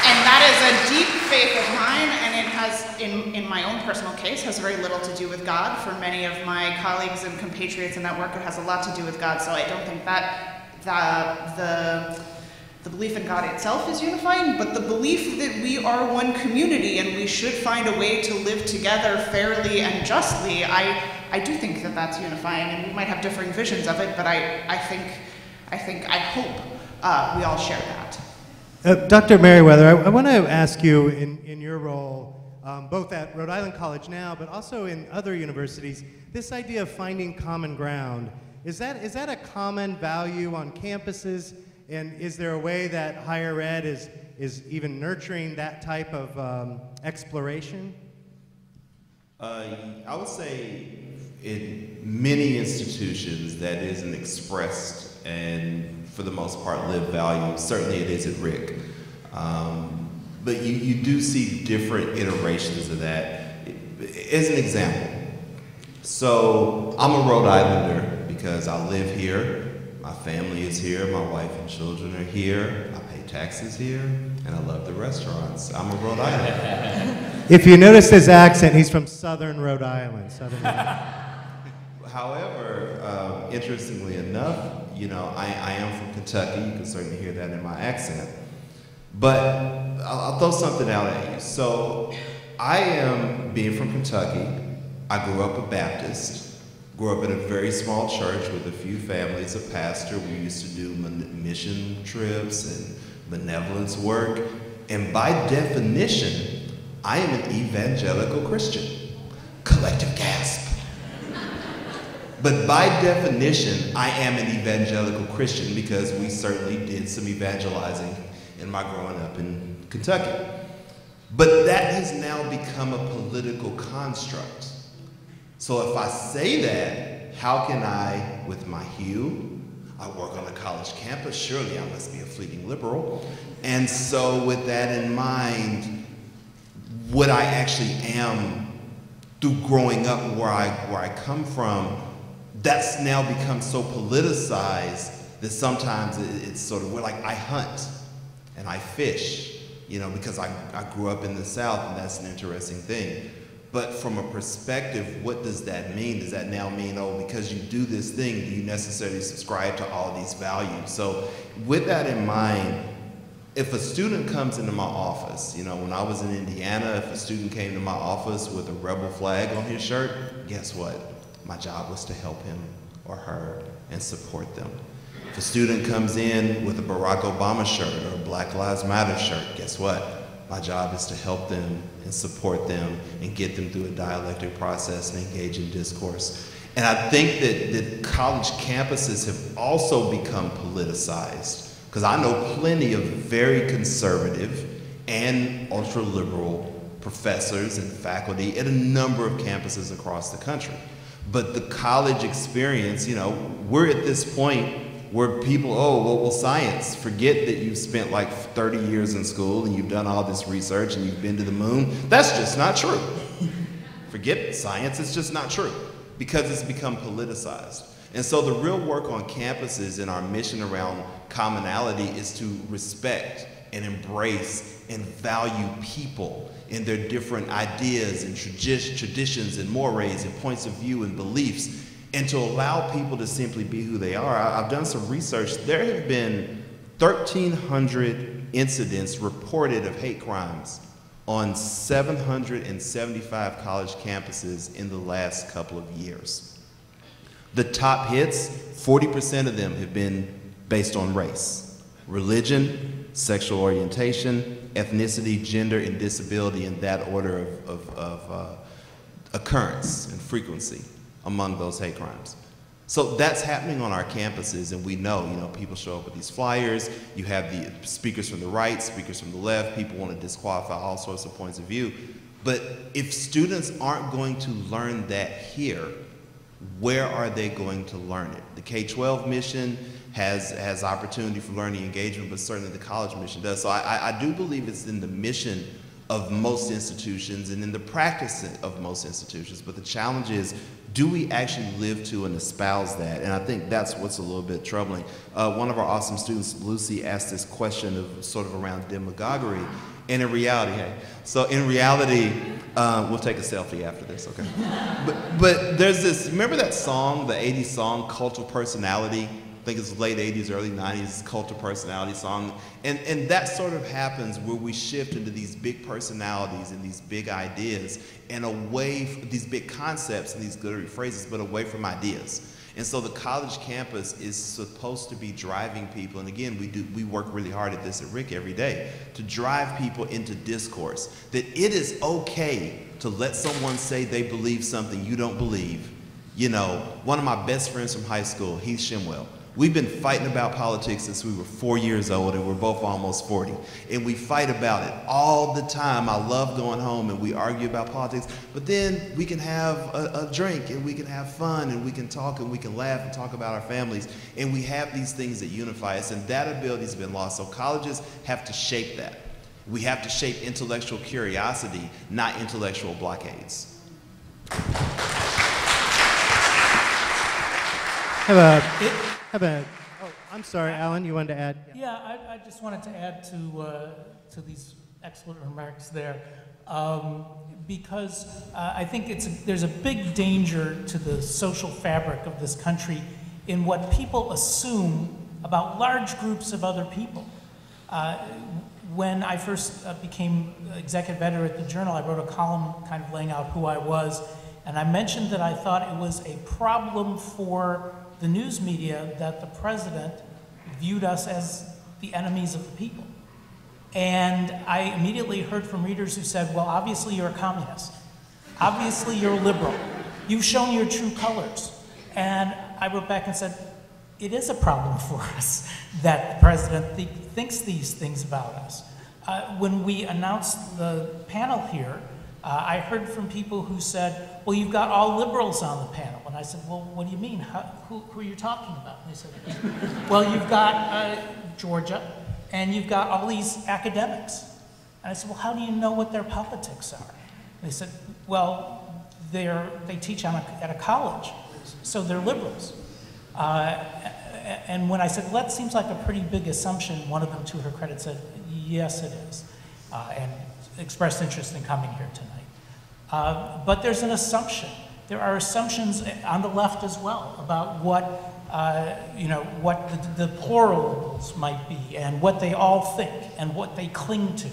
And that is a deep faith of mine, and it has, in my own personal case, has very little to do with God. For many of my colleagues and compatriots in that work, it has a lot to do with God, so I don't think that the belief in God itself is unifying, but the belief that we are one community and we should find a way to live together fairly and justly, I do think that that's unifying, and we might have differing visions of it, but I hope we all share that. Dr. Merriweather, I want to ask you, in your role, both at Rhode Island College now, but also in other universities, this idea of finding common ground, is that a common value on campuses? And is there a way that higher ed is even nurturing that type of exploration? I would say in many institutions that isn't expressed and for the most part live values. Certainly it is at Rick. But you do see different iterations of that. As an example, so I'm a Rhode Islander because I live here, my family is here, my wife and children are here, I pay taxes here, and I love the restaurants. I'm a Rhode Islander. If you notice his accent, he's from Southern Rhode Island. However, interestingly enough, you know, I am from Kentucky. You can certainly hear that in my accent. But I'll throw something out at you. So I am, being from Kentucky, I grew up a Baptist, grew up in a very small church with a few families, a pastor. We used to do mission trips and benevolence work. And by definition, I am an evangelical Christian. Collective gasp. But by definition, I am an evangelical Christian because we certainly did some evangelizing in my growing up in Kentucky. But that has now become a political construct. So if I say that, how can I, with my hue, I work on a college campus, surely I must be a fleeting liberal. And so with that in mind, what I actually am through growing up where I come from, that's now become so politicized that sometimes it's sort of, we're like, I hunt and I fish, you know, because I grew up in the South, and that's an interesting thing. But from a perspective, what does that mean? Does that now mean, oh, because you do this thing, do you necessarily subscribe to all these values? So with that in mind, if a student comes into my office, you know, when I was in Indiana, if a student came to my office with a rebel flag on his shirt, guess what? My job was to help him or her and support them. If a student comes in with a Barack Obama shirt or a Black Lives Matter shirt, guess what? My job is to help them and support them and get them through a dialectic process and engage in discourse. And I think that college campuses have also become politicized, because I know plenty of very conservative and ultra-liberal professors and faculty at a number of campuses across the country. But the college experience, you know, we're at this point where people, oh, well, science, forget that you've spent like 30 years in school and you've done all this research and you've been to the moon. That's just not true. Forget science, it's just not true, because it's become politicized. And so the real work on campuses and our mission around commonality is to respect and embrace and value people and their different ideas and traditions and mores and points of view and beliefs, and to allow people to simply be who they are. I've done some research. There have been 1,300 incidents reported of hate crimes on 775 college campuses in the last couple of years. The top hits, 40% of them have been based on race, religion, sexual orientation, ethnicity, gender, and disability, in that order of occurrence and frequency among those hate crimes. So that's happening on our campuses, and we know, you know, people show up with these flyers, you have the speakers from the right, speakers from the left, people want to disqualify all sorts of points of view. But if students aren't going to learn that here, where are they going to learn it? The K-12 mission has opportunity for learning engagement, but certainly the college mission does. So I do believe it's in the mission of most institutions and in the practice of most institutions, but the challenge is, do we actually live to and espouse that? And I think that's what's a little bit troubling. One of our awesome students, Lucy, asked this question of sort of around demagoguery. And in reality, we'll take a selfie after this, okay? But there's this, remember that song, the 80s song, Cult of Personality? I think it's late 80s, early 90s, Cult of Personality song. And that sort of happens where we shift into these big personalities and these big ideas and away from these big concepts and these glittery phrases, but away from ideas. And so the college campus is supposed to be driving people, and again, we work really hard at this at Rick every day, to drive people into discourse, that it is okay to let someone say they believe something you don't believe. You know, one of my best friends from high school, Heath Shimwell, We've been fighting about politics since we were 4 years old, and we're both almost 40. And we fight about it all the time. I love going home and we argue about politics, but then we can have a drink and we can have fun and we can talk and we can laugh and talk about our families. And we have these things that unify us, and that ability has been lost. So colleges have to shape that. We have to shape intellectual curiosity, not intellectual blockades. Oh, I'm sorry, Alan, you wanted to add? Yeah, I just wanted to add to these excellent remarks there, because I think there's a big danger to the social fabric of this country in what people assume about large groups of other people. When I first became executive editor at the Journal, I wrote a column kind of laying out who I was, and I mentioned that I thought it was a problem for the news media that the president viewed us as the enemies of the people. And I immediately heard from readers who said, well, obviously you're a communist. Obviously you're a liberal. You've shown your true colors. And I wrote back and said, it is a problem for us that the president thinks these things about us. When we announced the panel here, I heard from people who said, well, you've got all liberals on the panel. And I said, well, what do you mean? Who are you talking about? And they said, well, you've got Georgia, and you've got all these academics. And I said, well, how do you know what their politics are? And they said, well, they teach at a college, so they're liberals. And when I said, well, that seems like a pretty big assumption, one of them, to her credit, said, yes, it is, and expressed interest in coming here tonight. But there's an assumption. There are assumptions on the left as well about what, what the plurals might be, and what they all think, and what they cling to.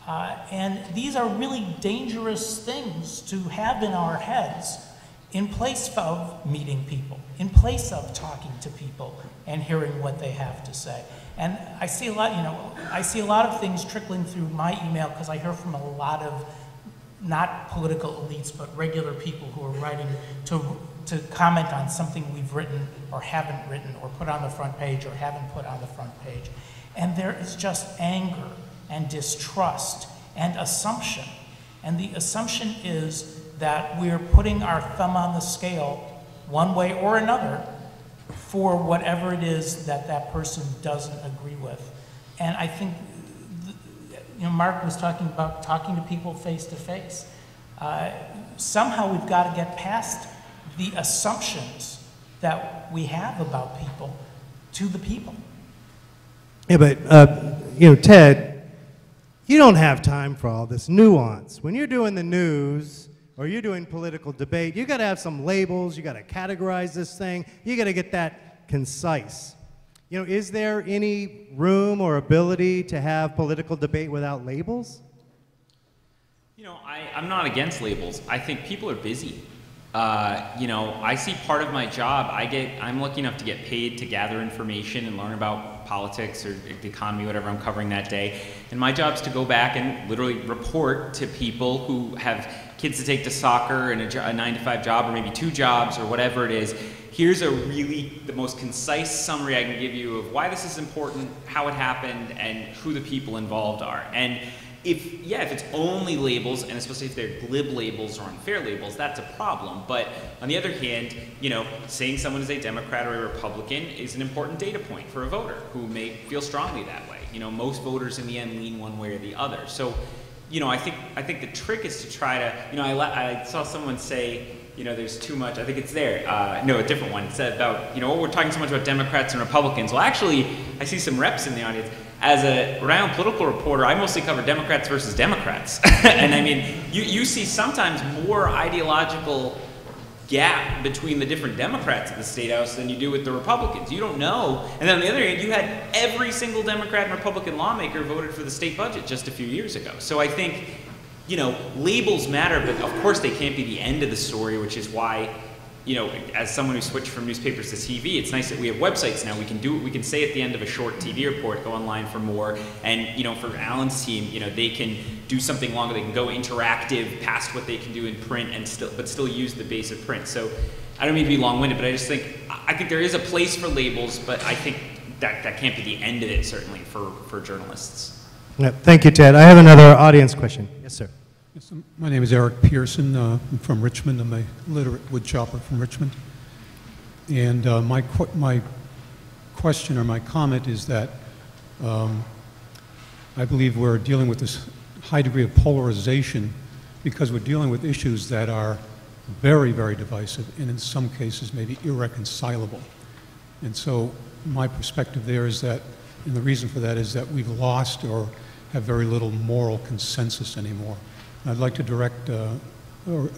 And these are really dangerous things to have in our heads in place of meeting people, in place of talking to people and hearing what they have to say. And I see a lot, I see a lot of things trickling through my email because I hear from a lot of not political elites, but regular people who are writing to comment on something we've written or haven't written or put on the front page or haven't put on the front page. And there is just anger and distrust and assumption. And the assumption is that we're putting our thumb on the scale one way or another for whatever it is that that person doesn't agree with. And I think, Mark was talking about talking to people face to face. Somehow we've got to get past the assumptions that we have about people to the people. Yeah, but, Ted, you don't have time for all this nuance. When you're doing the news, or you're doing political debate, you got to have some labels, you got to categorize this thing, you got to get that concise. Is there any room or ability to have political debate without labels? I'm not against labels. I think people are busy. I see part of my job, I'm lucky enough to get paid to gather information and learn about politics or the economy, whatever I'm covering that day. And my job is to go back and literally report to people who have kids to take to soccer and a 9-to-5 job, or maybe 2 jobs, or whatever it is. Here's the most concise summary I can give you of why this is important, how it happened, and who the people involved are. And if it's only labels, and especially if they're glib labels or unfair labels, that's a problem. But on the other hand, saying someone is a Democrat or a Republican is an important data point for a voter who may feel strongly that way. Most voters in the end lean one way or the other. So, I think the trick is to try to, I saw someone say, there's too much, I think it's there, no, a different one. It said about, we're talking so much about Democrats and Republicans. Well, actually, I see some reps in the audience. As a Rhode Island political reporter, I mostly cover Democrats versus Democrats. And I mean, you see sometimes more ideological gap between the different Democrats at the State House than you do with the Republicans. You don't know. And then on the other hand, you had every single Democrat and Republican lawmaker voted for the state budget just a few years ago. So I think, labels matter, but of course they can't be the end of the story, which is why, as someone who switched from newspapers to TV, it's nice that we have websites now. We can say at the end of a short TV report, go online for more. And, for Alan's team, they can do something longer. They can go interactive past what they can do in print and still use the base of print. So I don't mean to be long-winded, but I just think, I think there is a place for labels, but I think that can't be the end of it, certainly, for journalists. Yeah, thank you, Ted. I have another audience question. Yes, sir. Yes, my name is Eric Pearson. I'm from Richmond. I'm a literate wood chopper from Richmond. And my question or my comment is that I believe we're dealing with this high degree of polarization because we're dealing with issues that are very, very divisive and in some cases maybe irreconcilable. And so my perspective there is that, and the reason for that is that we've lost or have very little moral consensus anymore. And I'd like to direct or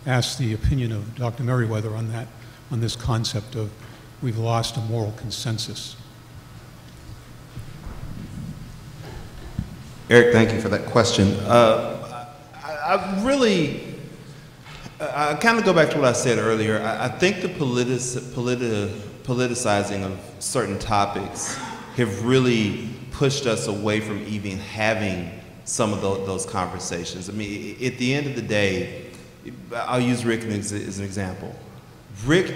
ask the opinion of Dr. Merriweather on that, on this concept of we've lost a moral consensus. Eric, thank you for that question. I kind of go back to what I said earlier. I think the politicizing of certain topics have really pushed us away from even having some of those conversations. I mean, at the end of the day, I'll use Rick as an example. Rick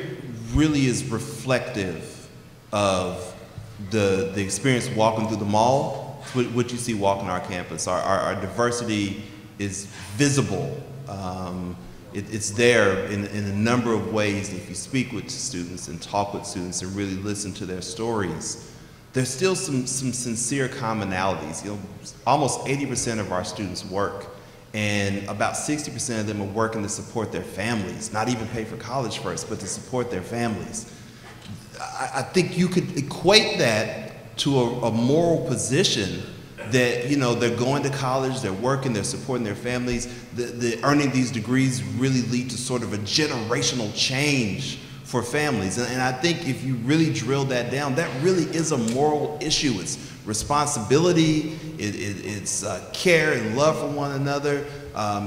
really is reflective of the experience walking through the mall, what you see walking our campus. Our diversity is visible. It's there in a number of ways. If you speak with students and talk with students and really listen to their stories, there's still some sincere commonalities. You know, almost 80% of our students work, and about 60% of them are working to support their families, not even pay for college first, but to support their families. I think you could equate that to a moral position that, you know, they're going to college, they're working, they're supporting their families. The earning these degrees really lead to sort of a generational change for families. And I think if you really drill that down, that really is a moral issue. It's responsibility, it's care and love for one another.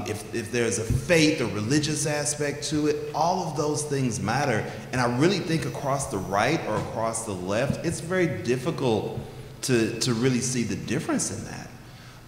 If there's a faith or religious aspect to it, all of those things matter. And I really think across the right or across the left, it's very difficult to really see the difference in that.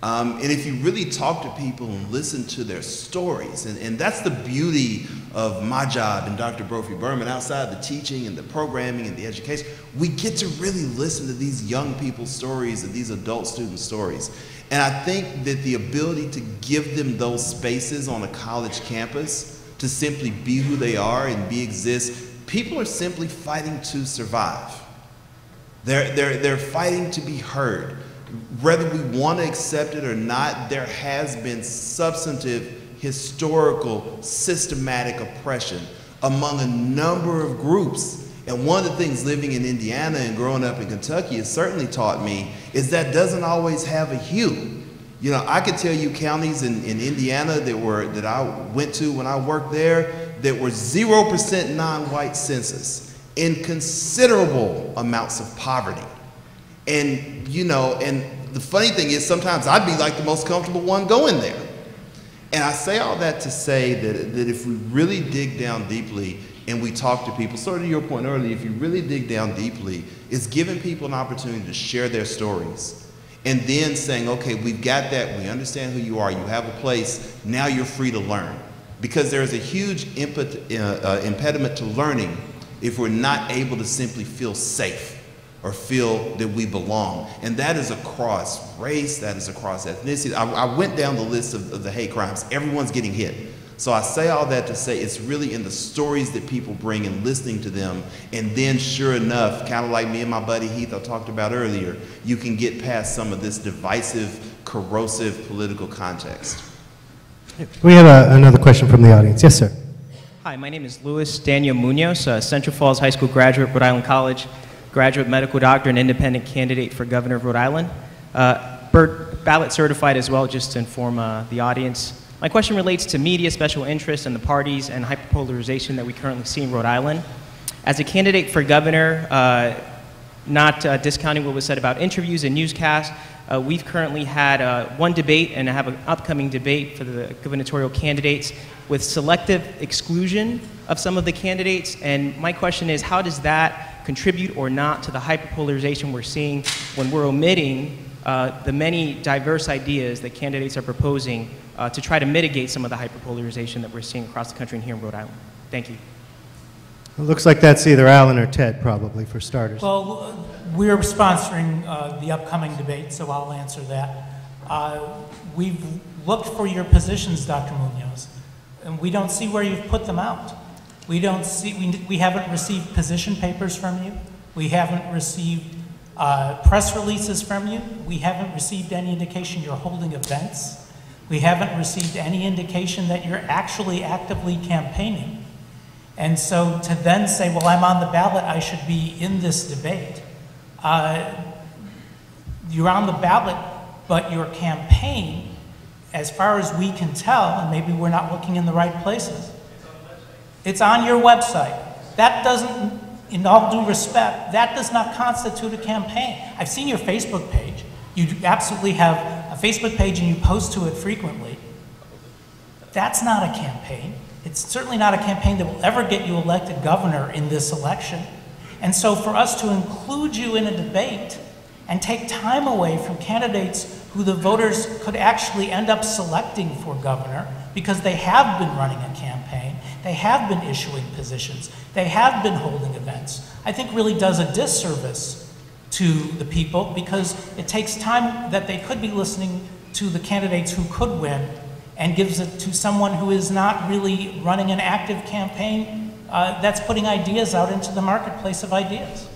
And if you really talk to people and listen to their stories, and that's the beauty of my job and Dr. Brophy Berman, outside the teaching and the programming and the education, we get to really listen to these young people's stories and these adult student stories. And I think that the ability to give them those spaces on a college campus to simply be who they are and exist, people are simply fighting to survive. They're fighting to be heard. Whether we want to accept it or not, there has been substantive, historical, systematic oppression among a number of groups. And one of the things living in Indiana and growing up in Kentucky has certainly taught me is that doesn't always have a hue. You know, I could tell you counties in Indiana that I went to when I worked there that were 0% non-white census and considerable amounts of poverty. And, you know, and the funny thing is sometimes I'd be like the most comfortable one going there. And I say all that to say that if we really dig down deeply and we talk to people, sort of your point earlier, if you really dig down deeply, it's giving people an opportunity to share their stories. And then saying, okay, we've got that, we understand who you are, you have a place, now you're free to learn. Because there's a huge impediment to learning if we're not able to simply feel safe or feel that we belong. And that is across race, that is across ethnicity. I went down the list of the hate crimes. Everyone's getting hit. So I say all that to say it's really in the stories that people bring and listening to them. And then sure enough, kind of like me and my buddy Heath I talked about earlier, you can get past some of this divisive, corrosive political context. We have another question from the audience. Yes, sir. Hi, my name is Luis Daniel Munoz, Central Falls High School graduate, Rhode Island College, graduate medical doctor and independent candidate for governor of Rhode Island. Ballot certified as well, just to inform the audience. My question relates to media, special interests, and the parties and hyperpolarization that we currently see in Rhode Island. As a candidate for governor, not discounting what was said about interviews and newscasts, we've currently had one debate and have an upcoming debate for the gubernatorial candidates with selective exclusion of some of the candidates. And my question is, how does that contribute or not to the hyperpolarization we're seeing when we're omitting the many diverse ideas that candidates are proposing to try to mitigate some of the hyperpolarization that we're seeing across the country and here in Rhode Island? Thank you. It looks like that's either Alan or Ted, probably, for starters. Well, we're sponsoring the upcoming debate, so I'll answer that. We've looked for your positions, Dr. Munoz, and we don't see where you've put them out. We don't see, we haven't received position papers from you. We haven't received press releases from you. We haven't received any indication you're holding events. We haven't received any indication that you're actually actively campaigning. And so to then say, well, I'm on the ballot, I should be in this debate. You're on the ballot, but your campaign, as far as we can tell, and maybe we're not looking in the right places, it's on your website. That doesn't, in all due respect, that does not constitute a campaign. I've seen your Facebook page. You absolutely have a Facebook page and you post to it frequently. That's not a campaign. It's certainly not a campaign that will ever get you elected governor in this election. And so for us to include you in a debate and take time away from candidates who the voters could actually end up selecting for governor because they have been running a campaign, they have been issuing positions, they have been holding events, I think really does a disservice to the people because it takes time that they could be listening to the candidates who could win and gives it to someone who is not really running an active campaign that's putting ideas out into the marketplace of ideas.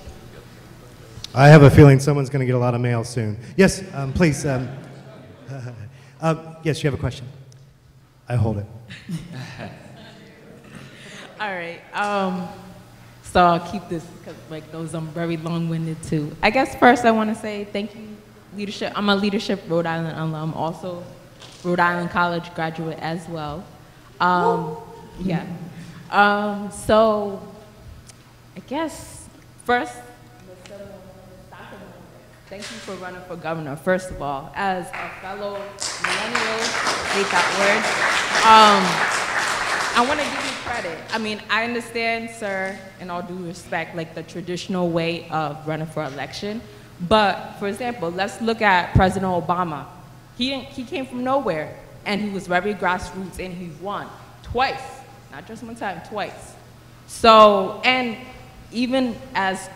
I have a feeling someone's going to get a lot of mail soon. Yes, please. Yes, you have a question. I hold it. All right. So I'll keep this because Mike knows I'm very long-winded too. I guess first I want to say thank you, Leadership. I'm a Leadership Rhode Island alum, also Rhode Island College graduate as well. Yeah. So I guess first, thank you for running for governor, first of all. As a fellow millennial, hate that word, I want to give you credit. I mean, I understand, sir, in all due respect, like the traditional way of running for election. But, for example, let's look at President Obama. He came from nowhere, and he was very grassroots, and he won twice, not just one time, twice. So, and even as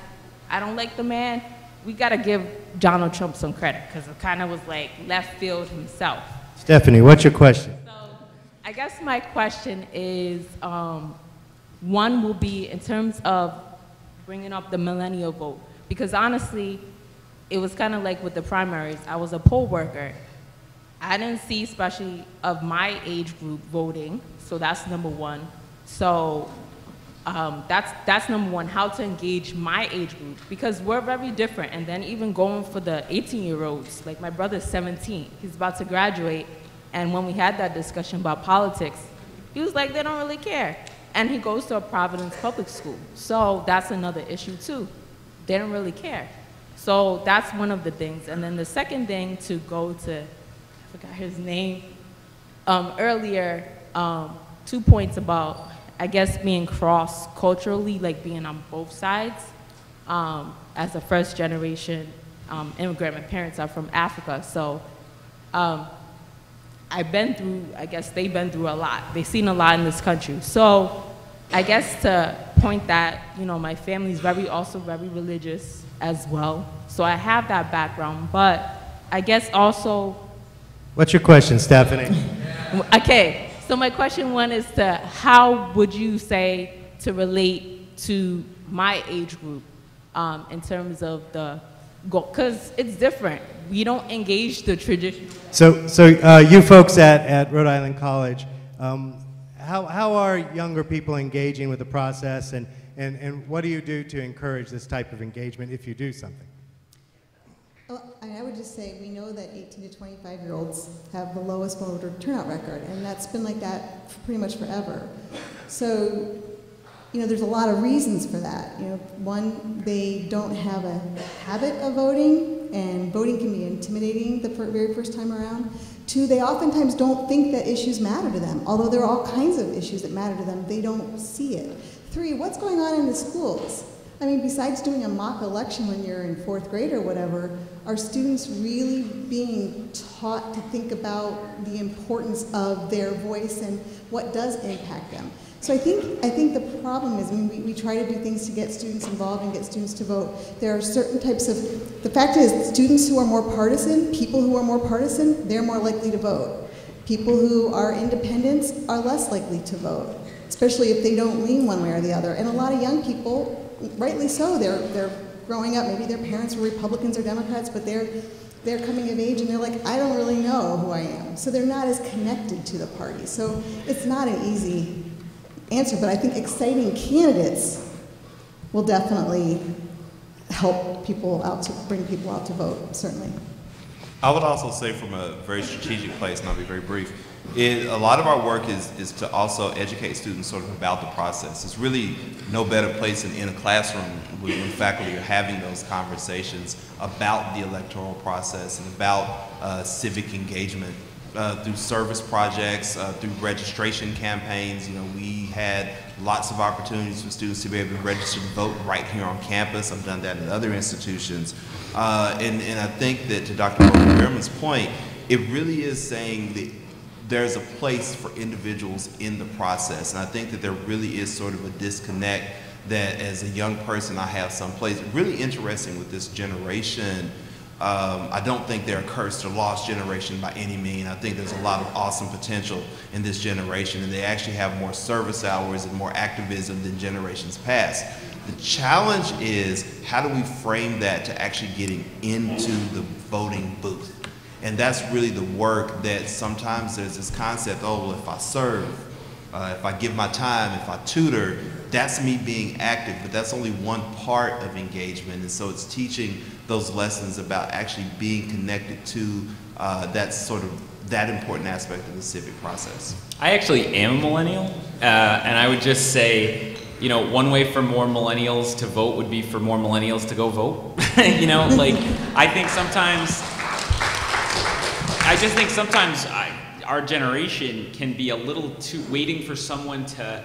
I don't like the man, we got to give Donald Trump some credit because it kind of was like left field himself. Stephanie, what's your question? So I guess my question is, one will be in terms of bringing up the millennial vote, because honestly, it was kind of like with the primaries. I was a poll worker. I didn't see, especially of my age group, voting, so that's number one. So that's number one, how to engage my age group, because we're very different. And then even going for the 18-year-olds, like my brother's 17, he's about to graduate, and when we had that discussion about politics, he was like, they don't really care. And he goes to a Providence public school. So that's another issue too. They don't really care. So that's one of the things. And then the second thing, to go to, I forgot his name, earlier, 2 points about, I guess, being cross-culturally, like being on both sides. As a first generation immigrant, my parents are from Africa, so I've been through, I guess they've been through a lot. They've seen a lot in this country. So I guess to point that, you know, my family's also very religious as well. So I have that background, but I guess also. What's your question, Stephanie? Okay, so my question one is to, how would you say to relate to my age group in terms of the goal? Because it's different. We don't engage the traditional. So you folks at Rhode Island College, how are younger people engaging with the process, and what do you do to encourage this type of engagement if you do something? Well, I would just say we know that 18 to 25-year-olds have the lowest voter turnout record, and that's been like that for pretty much forever. So, you know, there's a lot of reasons for that. You know, one, they don't have a habit of voting, and voting can be intimidating the very first time around. Two, they oftentimes don't think that issues matter to them. Although there are all kinds of issues that matter to them, they don't see it. Three, what's going on in the schools? I mean, besides doing a mock election when you're in 4th grade or whatever, are students really being taught to think about the importance of their voice and what does impact them? So I think the problem is when we try to do things to get students involved and get students to vote, there are certain types of, the fact is students who are more partisan, people who are more partisan, they're more likely to vote. People who are independents are less likely to vote, especially if they don't lean one way or the other. And a lot of young people, rightly so, they're growing up, maybe their parents were Republicans or Democrats, but they're coming of age and they're like, I don't really know who I am. So they're not as connected to the party. So it's not an easy answer, but I think exciting candidates will definitely help people out to bring people out to vote, certainly. I would also say from a very strategic place, and I'll be very brief, a lot of our work is to also educate students sort of about the process. There's really no better place than in a classroom when faculty are having those conversations about the electoral process and about civic engagement through service projects, through registration campaigns. You know, we had lots of opportunities for students to be able to register to vote right here on campus. I've done that in other institutions. And I think that to Dr. Rosenberg's point, it really is saying that there's a place for individuals in the process. And I think that there really is sort of a disconnect that as a young person I have some place. Really interesting with this generation. I don't think they're a cursed or lost generation by any means. I think there's a lot of awesome potential in this generation, and they actually have more service hours and more activism than generations past. The challenge is, how do we frame that to actually getting into the voting booth? And that's really the work that sometimes there's this concept, oh, well, if I serve, if I give my time, if I tutor, that's me being active, but that's only one part of engagement. And so it's teaching those lessons about actually being connected to that important aspect of the civic process. I actually am a millennial, and I would just say, you know, one way for more millennials to vote would be for more millennials to go vote. You know, like, I just think sometimes our generation can be a little too waiting for someone to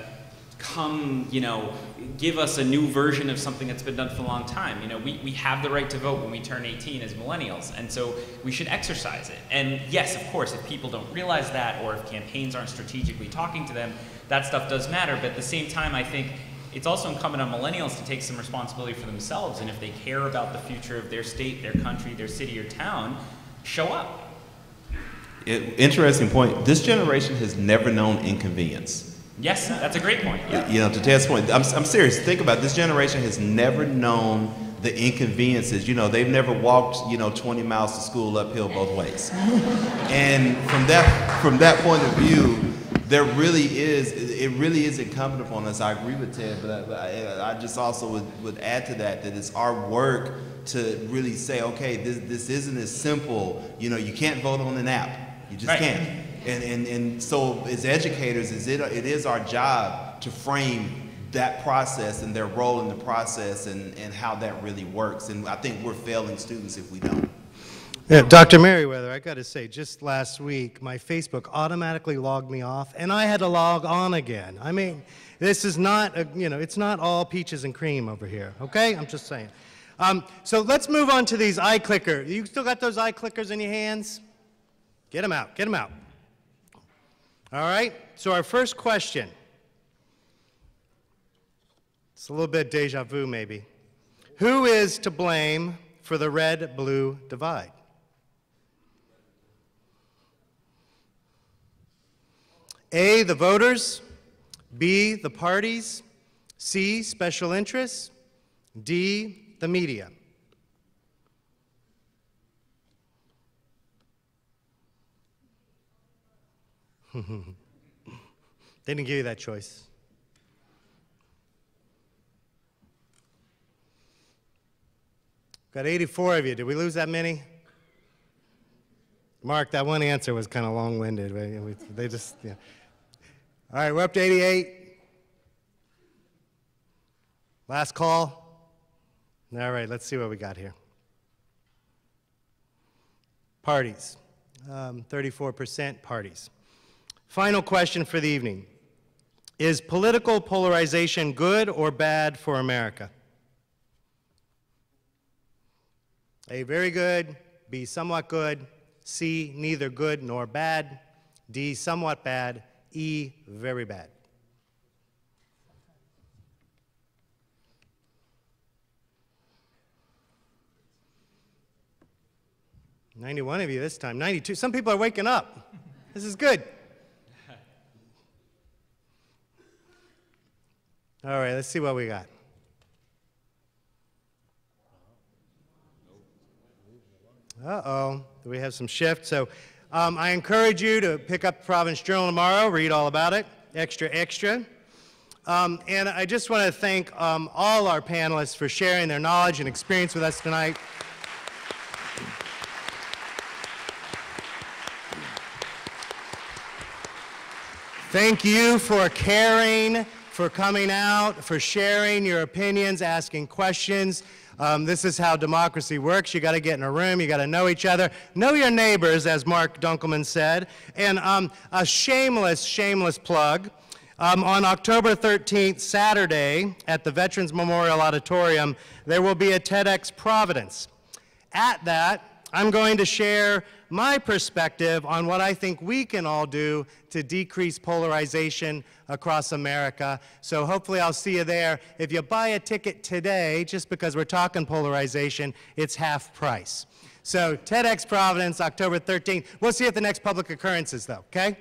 come, you know, give us a new version of something that's been done for a long time. You know, we have the right to vote when we turn 18 as millennials, and so we should exercise it. And yes, of course, if people don't realize that, or if campaigns aren't strategically talking to them, that stuff does matter. But at the same time, I think it's also incumbent on millennials to take some responsibility for themselves, and if they care about the future of their state, their country, their city or town, show up. Interesting point. This generation has never known inconvenience. Yes, that's a great point. Yeah. You know, to Ted's point, I'm serious. Think about it. This generation has never known the inconveniences. You know, they've never walked, you know, 20 miles to school uphill both ways. And from that point of view, it really is incumbent upon us. I agree with Ted, but I just also would add to that it's our work to really say, okay, this isn't as simple. You know, you can't vote on an app. You just can't. And so as educators, it is our job to frame that process and their role in the process and how that really works. And I think we're failing students if we don't. Yeah, Dr. Merriweather, I got to say, just last week, my Facebook automatically logged me off, and I had to log on again. I mean, this is not, it's not all peaches and cream over here, okay? I'm just saying. So let's move on to these iClickers. You still got those iClickers in your hands? Get them out, get them out. All right, so our first question. It's a little bit deja vu, maybe. Who is to blame for the red-blue divide? A, the voters, B, the parties, C, special interests, D, the media. They didn't give you that choice. Got 84 of you. Did we lose that many? Mark, that one answer was kind of long-winded. They just, yeah. All right, we're up to 88. Last call. All right, let's see what we got here. Parties. 34% parties. Final question for the evening. Is political polarization good or bad for America? A, very good. B, somewhat good. C, neither good nor bad. D, somewhat bad. E, very bad. 91 of you this time. 92. Some people are waking up. This is good. All right, let's see what we got. Uh-oh. Do we have some shift? So I encourage you to pick up the Providence Journal tomorrow, read all about it. Extra, extra. And I just want to thank all our panelists for sharing their knowledge and experience with us tonight. Thank you for caring, for coming out, for sharing your opinions, asking questions. This is how democracy works. You got to get in a room. You got to know each other. Know your neighbors, as Mark Dunkelman said. And a shameless plug. On October 13th, Saturday, at the Veterans Memorial Auditorium, there will be a TEDx Providence. At that, I'm going to share my perspective on what I think we can all do to decrease polarization across America. So hopefully I'll see you there. If you buy a ticket today, just because we're talking polarization, it's half price. So TEDx Providence, October 13th. We'll see you at the next Publick Occurrences, though, okay?